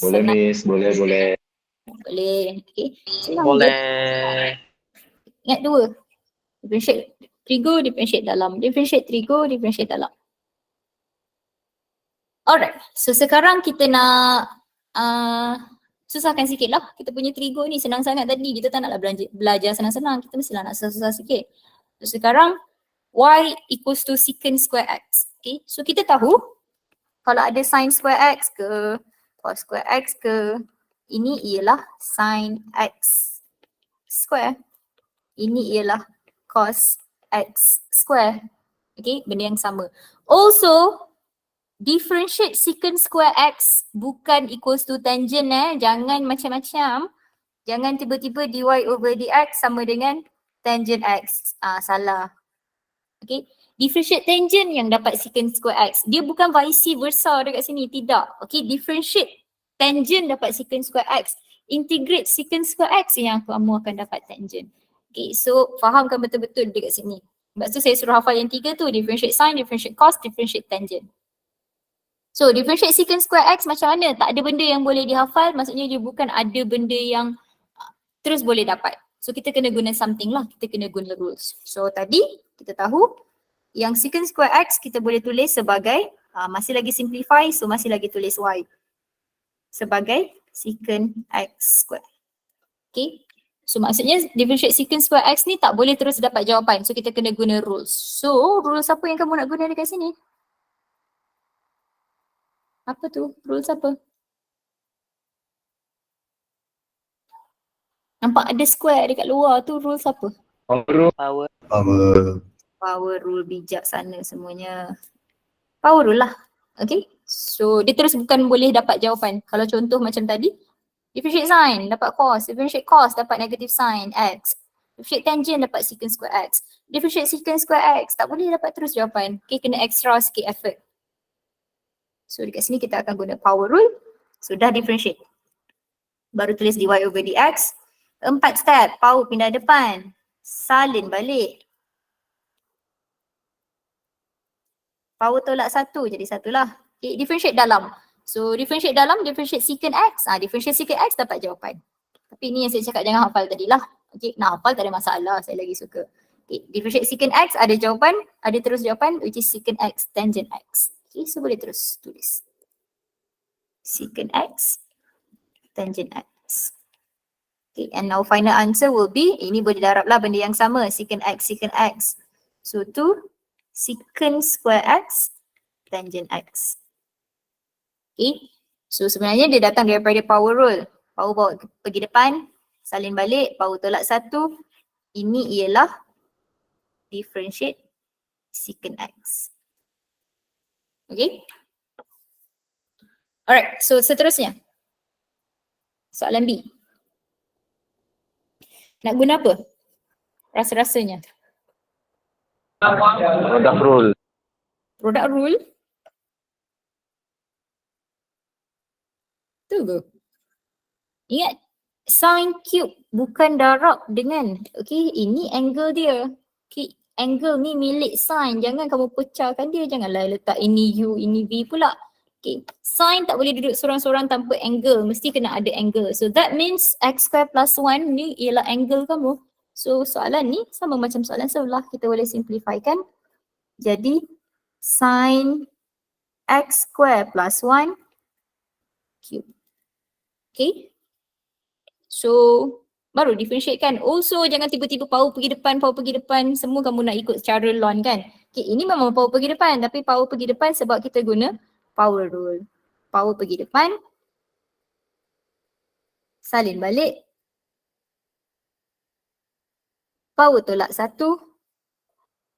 Boleh Miss, boleh. Boleh. Okay. Senang je. Boleh. Ingat dua. Differentiate trigo, differentiate dalam. Differentiate trigo, differentiate dalam. Alright. So sekarang kita nak susahkan sikit lah. Kita punya trigo ni senang sangat tadi. Kita tak naklah belajar senang-senang. Kita mestilah nak susah-susah sikit. So sekarang y equals to secant square x. Okay. So kita tahu kalau ada sin square x ke cos square x ke, ini ialah sin x square. Ini ialah cos x square. Okay, benda yang sama. Also, differentiate secant square x bukan equals to tangent Jangan macam-macam. Jangan tiba-tiba dy over dx sama dengan tangent x. Salah. Okay. Differentiate tangent yang dapat secant square x. Dia bukan vice versa dekat sini. Tidak. Okay. Differentiate tangent dapat secant square x. Integrate secant square x yang kamu akan dapat tangent. Okay. So, fahamkan betul-betul dekat sini. Sebab tu saya suruh hafal yang tiga tu. Differentiate sin, differentiate cos, differentiate tangent. So, differentiate secant square x macam mana? Tak ada benda yang boleh dihafal. Maksudnya dia bukan ada benda yang terus boleh dapat. So, kita kena guna something lah. Kita kena guna rules. So, tadi kita tahu yang secant square x kita boleh tulis sebagai, masih lagi simplify, so masih lagi tulis y. Sebagai secant x square. Okay. So maksudnya differentiate secant square x ni tak boleh terus dapat jawapan. So kita kena guna rules. So rules apa yang kamu nak guna dekat sini? Apa tu? Rules apa? Nampak ada square dekat luar tu, rules apa? Power. Power rule bijaksana semuanya. Power rule lah. Okay. So dia terus bukan boleh dapat jawapan. Kalau contoh macam tadi, differentiate sin dapat cos, differentiate cos dapat negative sin x. Differentiate tangent dapat secant square x. Differentiate secant square x tak boleh dapat terus jawapan. Okay, kena extra sikit effort. So dekat sini kita akan guna power rule. So dah differentiate. Baru tulis dy over dx. 4 step, power pindah depan. Salin balik. Power tolak 1 jadi 1 lah. Okay, differentiate dalam. So differentiate dalam, differentiate secant x. Differentiate secant x dapat jawapan. Tapi ni yang saya cakap jangan hafal tadi lah. Okay, nak hafal tak ada masalah, saya lagi suka. Okay, differentiate secant x ada jawapan, ada terus jawapan which is secant x tangent x. Okay, so boleh terus tulis. Secant x tangent x. Okay, and now final answer will be, ini boleh darab lah benda yang sama, secant x, secant x. So 2 secant square x tangent x. Okay, so sebenarnya dia datang daripada power rule. Power bawa pergi depan, salin balik, power tolak 1. Ini ialah differentiate secant x. Okay. Alright, so seterusnya. Soalan B. Nak guna apa? Rasa-rasanya. Product rule. Product rule. Tu ke? Ingat, sin cube bukan darab dengan, okay, ini angle dia. Okay, angle ni milik sin. Jangan kamu pecahkan dia. Janganlah letak ini U, ini V pula. Okay, sin tak boleh duduk sorang-sorang tanpa angle. Mesti kena ada angle. So that means x square plus 1 ni ialah angle kamu. So soalan ni sama macam soalan sebelah. Kita boleh simplifikan. Jadi sin x square plus 1 cube. Okay. So baru differentiate kan. Also jangan tiba-tiba power pergi depan, power pergi depan. Semua kamu nak ikut secara lon kan. Okay, ini memang power pergi depan. Tapi power pergi depan sebab kita guna power rule. Power pergi depan. Salin balik. Power tolak 1.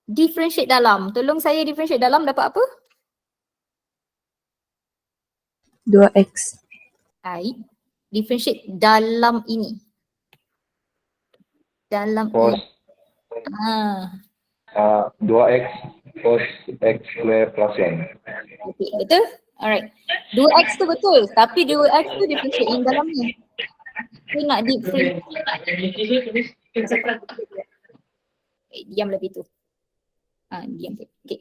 Differentiate dalam. Tolong saya differentiate dalam dapat apa? 2x. Baik. Differentiate dalam ini. Dalam Cos ini. 2x cos x square plus 1. Okay, betul? Alright. 2x tu betul. Tapi 2x tu differentiate yang dalam ni. Kita nak differentiate. Diam lebih tu. Diam tu. Okay.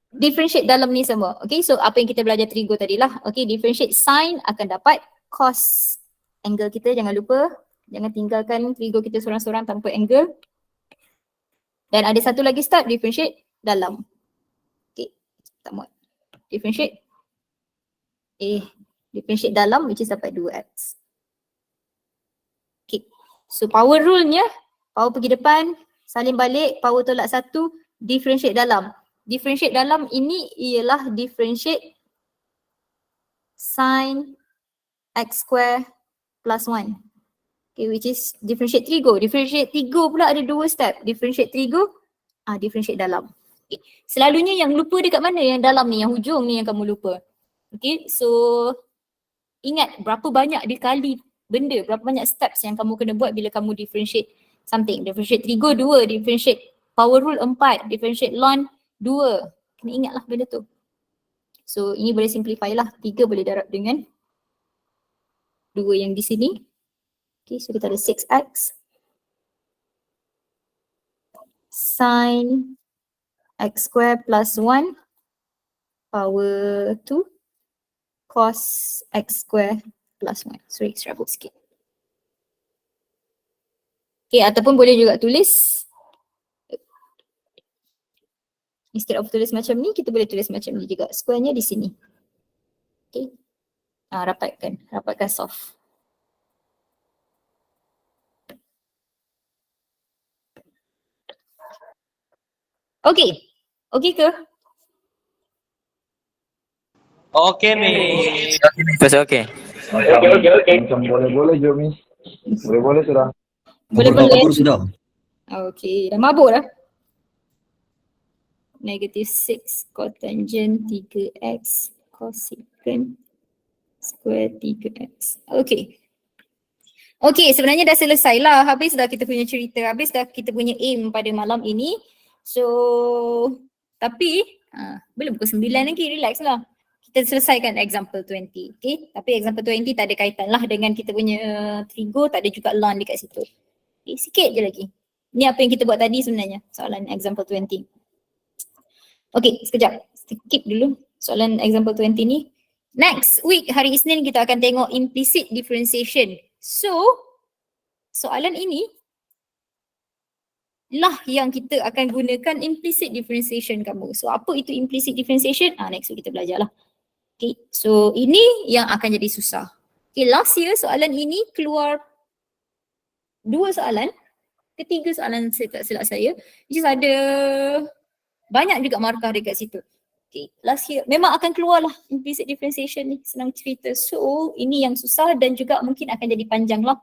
Differentiate dalam ni semua. Okay, so apa yang kita belajar trigo tadi lah. Okay, differentiate sin akan dapat cos angle kita, jangan lupa. Jangan tinggalkan trigo kita seorang-seorang tanpa angle. Dan ada satu lagi step, differentiate dalam. Okay, tak muat. Differentiate. Differentiate dalam which is dapat 2x. Okay, so power rule-nya, power pergi depan, salin balik, power tolak 1, differentiate dalam. Differentiate dalam ini ialah differentiate sin x square plus 1. Okay, which is differentiate trigo. Differentiate trigo pula ada 2 step. Differentiate trigo, differentiate dalam. Okay. Selalunya yang lupa dekat mana? Yang dalam ni, yang hujung ni yang kamu lupa. Okay, so ingat berapa banyak dikali benda, berapa banyak steps yang kamu kena buat bila kamu differentiate something. Differentiate trigo 2, differentiate power rule 4, differentiate ln 2. Kena ingatlah benda tu. So ini boleh simplify lah. 3 boleh darab dengan 2 yang di sini. Okay, so kita ada 6x sin x square plus 1 power 2 cos x square plus 1. Sorry, serabut sikit. Okay, ataupun boleh juga tulis instead of tulis macam ni, kita boleh tulis macam ni juga. Square-nya di sini. Okay. Rapatkan soft. Okay. Okay ke? Okay, Miss. Okay. Macam boleh-boleh je, Miss. Boleh-boleh sudah. Kabur sudah. Okay, dah mabuk dah. Negative 6 cotangent 3x cosecant square 3x. Okay. Okay, sebenarnya dah selesai lah. Habis dah kita punya cerita. Habis dah kita punya aim pada malam ini. So, tapi belum pukul 9 lagi. Relax lah. Kita selesaikan example 20. Okay, tapi example 20 tak ada kaitan lah dengan kita punya trigo. Tak ada juga ln dekat situ. Okay, sikit je lagi. Ni apa yang kita buat tadi sebenarnya. Soalan example 20. Okay, sekejap. Skip dulu soalan example 20 ni. Next week, hari Isnin, kita akan tengok implicit differentiation. So, soalan ini lah yang kita akan gunakan implicit differentiation kamu. So, apa itu implicit differentiation? Next week kita belajar lah. Okay, so ini yang akan jadi susah. Okay, last year soalan ini keluar 2 soalan. Ketiga soalan tak silap saya. Which is ada banyak juga markah dekat situ. Okay, last year memang akan keluar lah implicit differentiation ni, senang cerita. So ini yang susah dan juga mungkin akan jadi panjang lah.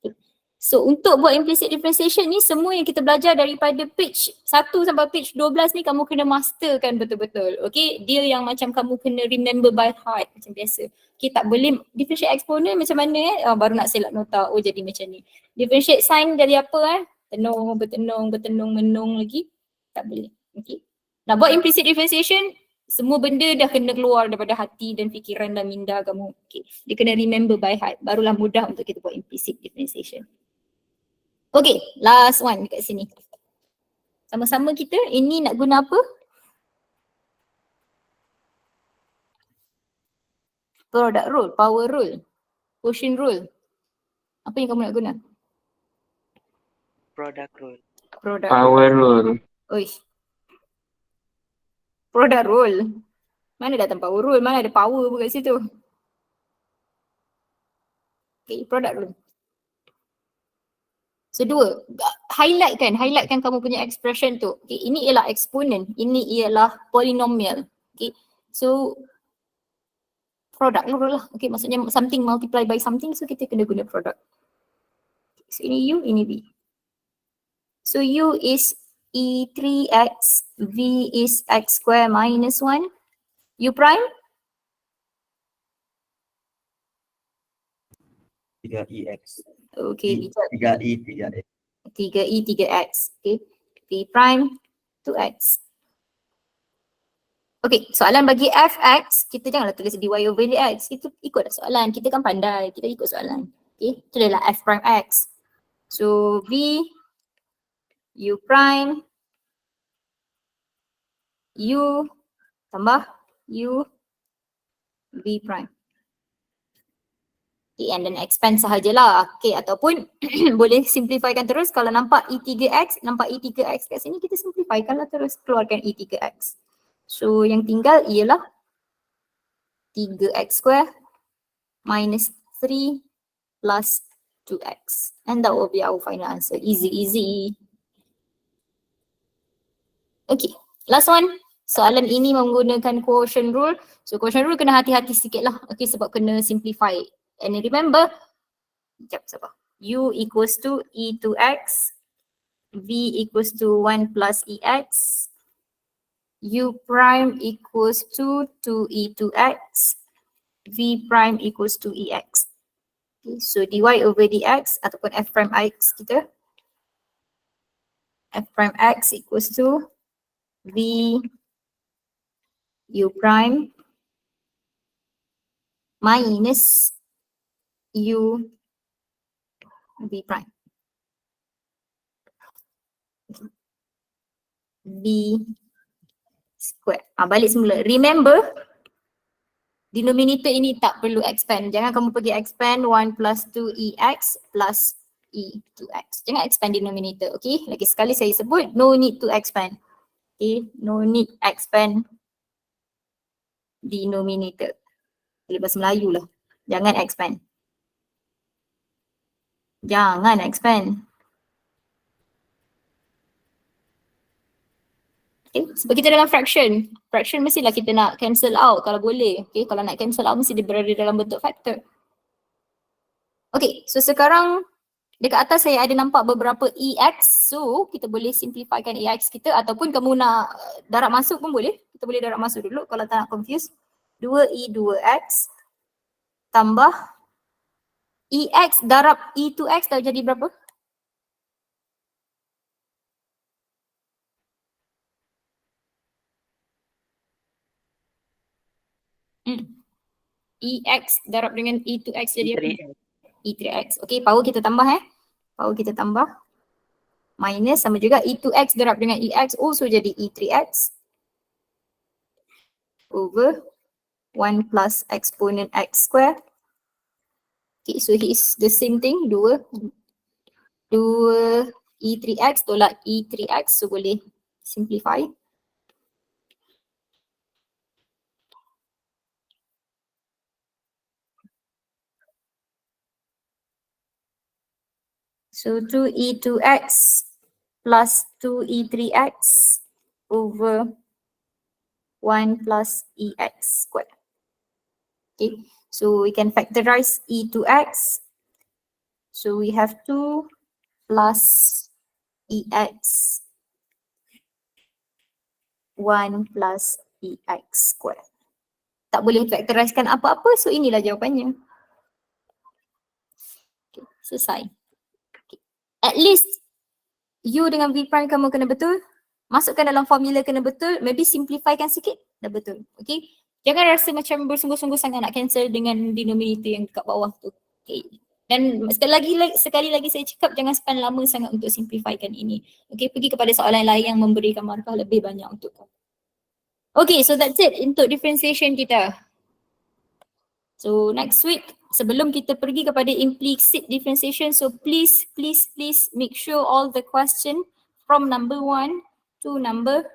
Okay. So untuk buat implicit differentiation ni, semua yang kita belajar daripada page 1 sampai page 12 ni kamu kena masterkan betul-betul. Okay, dia yang macam kamu kena remember by heart macam biasa. Okay, tak boleh differentiate exponent macam mana baru nak selak nota, jadi macam ni. Differentiate sign dari apa tenung, bertenung, menung lagi, tak boleh. Okay. Nak buat implicit differentiation, semua benda dah kena keluar daripada hati dan fikiran dan minda kamu. Okay. Dia kena remember by heart. Barulah mudah untuk kita buat implicit differentiation. Okay, last one dekat sini. Sama-sama kita, ini nak guna apa? Product rule, power rule, quotient rule. Apa yang kamu nak guna? Product rule. Product Power rule. Oi. Product rule. Mana datang power rule? Mana ada power pun kat situ? Okay, product rule. So 2, highlightkan kamu punya expression tu. Okay, ini ialah exponent, ini ialah polynomial. Okay, so product rule lah. Okay, maksudnya something multiply by something, so kita kena guna product. So ini U, ini V. So U is E3x, V is x square minus 1. U prime? 3EX. Okay, 3E, 3X. 3E, 3x. Okay, V prime 2x. Okay, soalan bagi fx, kita janganlah tulis dy over dx. Kita ikutlah soalan, kita kan pandai, kita ikut soalan. Okay, itu adalah f prime x. So V U prime, U tambah U V prime. Okay, and then expand sahajalah. Okay, ataupun boleh simplifikan terus. Kalau nampak E3X, nampak E3X kat sini, kita simplifikan lah terus. Keluarkan E3X. So, yang tinggal ialah 3X square minus 3 plus 2X. And that will be our final answer. Easy, easy. Okay, last one. Soalan ini menggunakan quotient rule. So, quotient rule kena hati-hati sikit lah. Okay, sebab kena simplify. And remember, sabar. U equals to E2X, V equals to 1 plus EX, U prime equals to 2E2X, V prime equals to EX. Okay, so dy over dx ataupun f prime x kita, f prime x equals to V U prime minus U V prime. V square. Balik semula. Remember, denominator ini tak perlu expand. Jangan kamu pergi expand 1 plus 2EX plus E2X. Jangan expand denominator, okay? Lagi sekali saya sebut, no need to expand. Okay, no need expand denominator. Boleh bahasa Melayu lah. Jangan expand. Jangan expand. Okay, sebab kita dalam fraction. Fraction mestilah kita nak cancel out kalau boleh. Okay, kalau nak cancel out mesti dia berada dalam bentuk factor. Okay, so sekarang dekat atas saya ada nampak beberapa EX. So kita boleh simplifikan EX kita ataupun kamu nak darab masuk pun boleh. Kita boleh darab masuk dulu kalau tak nak confuse. 2E2X tambah EX darab E2X dah jadi berapa? EX darab dengan E2X jadi apa? E3X. Okay, power kita tambah Power kita tambah. Minus sama juga E2X darab dengan EX also jadi E3X. Over 1 plus exponent X square. Okay, so it's the same thing. 2 E3X tolak E3X. So boleh simplify. So 2E2X plus 2E3X over 1 plus EX square. Okay, so we can factorize E2X. So we have 2 plus EX 1 plus EX square. Tak boleh factorizekan apa-apa, so inilah jawapannya. Okay, selesai. Okay. At least U dengan V prime kamu kena betul. Masukkan dalam formula kena betul. Maybe simplifykan sikit, dah betul. Okay. Jangan rasa macam bersungguh-sungguh sangat nak cancel dengan denominator yang dekat bawah tu. Okay. Dan sekali lagi saya cakap jangan spend lama sangat untuk simplifykan ini. Okay, pergi kepada soalan lain yang memberikan markah lebih banyak untuk kamu. Okay, so that's it untuk differentiation kita. So next week, sebelum kita pergi kepada implicit differentiation, so please make sure all the question from number 1 to number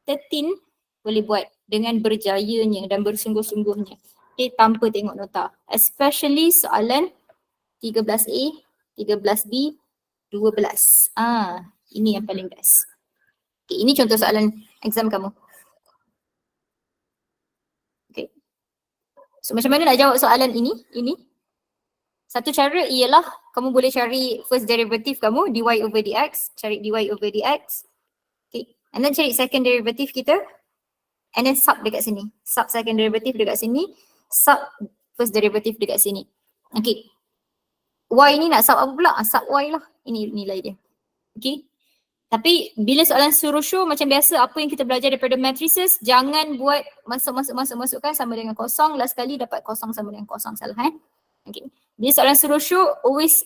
13 boleh buat dengan berjayanya dan bersungguh-sungguhnya. Okay, tanpa tengok nota. Especially soalan 13A, 13B, 12. Ini yang paling best. Okay, ini contoh soalan exam kamu. Okay. So macam mana nak jawab soalan ini? Satu cara ialah kamu boleh cari first derivative kamu, dy over dx. Cari dy over dx. Okay. And then cari second derivative kita. And then sub dekat sini. Sub second derivative dekat sini. Sub first derivative dekat sini. Okay. Y ni nak sub apa pula? Sub Y lah. Ini nilai dia. Okay. Tapi bila soalan suruh show macam biasa apa yang kita belajar daripada matrices, jangan buat masukkan sama dengan kosong. Last kali dapat kosong sama dengan kosong. Salah Okay. Bila soalan suruh show, always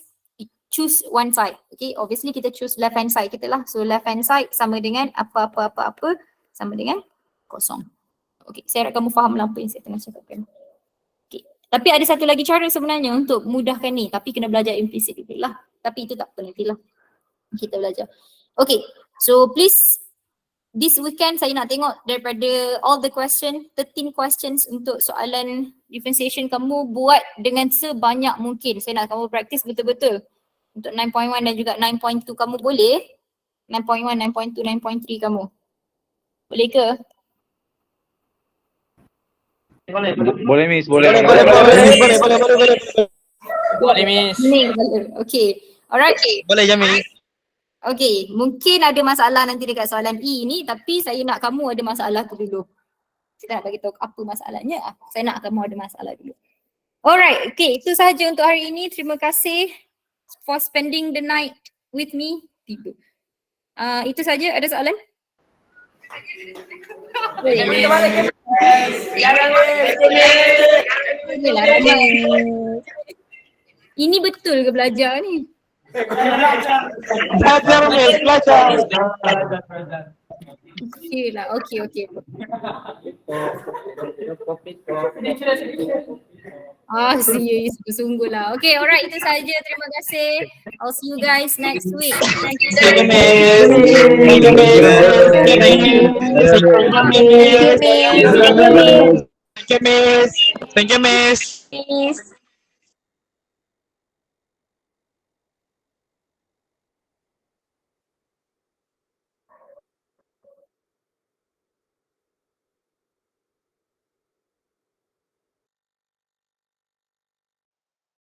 choose one side. Okay, obviously kita choose left hand side kita lah. So left hand side sama dengan apa-apa-apa-apa sama dengan kosong. Okay, saya harap kamu faham lah apa yang saya tengah cakapkan. Okay, tapi ada satu lagi cara sebenarnya untuk mudahkan ni, tapi kena belajar implicit dulu lah. Tapi itu tak penting lah. Kita belajar. Okay, so please this weekend saya nak tengok daripada all the question, 13 questions untuk soalan differentiation kamu buat dengan sebanyak mungkin. Saya nak kamu practice betul-betul. Untuk 9.1 dan juga 9.2 kamu boleh. 9.1, 9.2, 9.3 kamu. Boleh ke? Boleh Miss, boleh. Boleh Miss. Boleh. Okay. Alright. Boleh je Miss. Okay, mungkin ada masalah nanti dekat soalan E ni, tapi saya nak kamu ada masalah tu dulu. Saya nak bagi tahu apa masalahnya. Saya nak kamu ada masalah dulu. Alright, okay, itu sahaja untuk hari ini. Terima kasih for spending the night with me. Tidur. Itu saja. Ada soalan? Ini betul ke belajar ni? Belajar Miss, belajar. Okay lah, okay. Serius, sungguh lah. Okay, alright, itu saja. Terima kasih. I'll see you guys next week. Thank you. Thank you Miss. Thank you Miss. Thank you. Thank you Miss. Thank you Miss. Thank you Miss.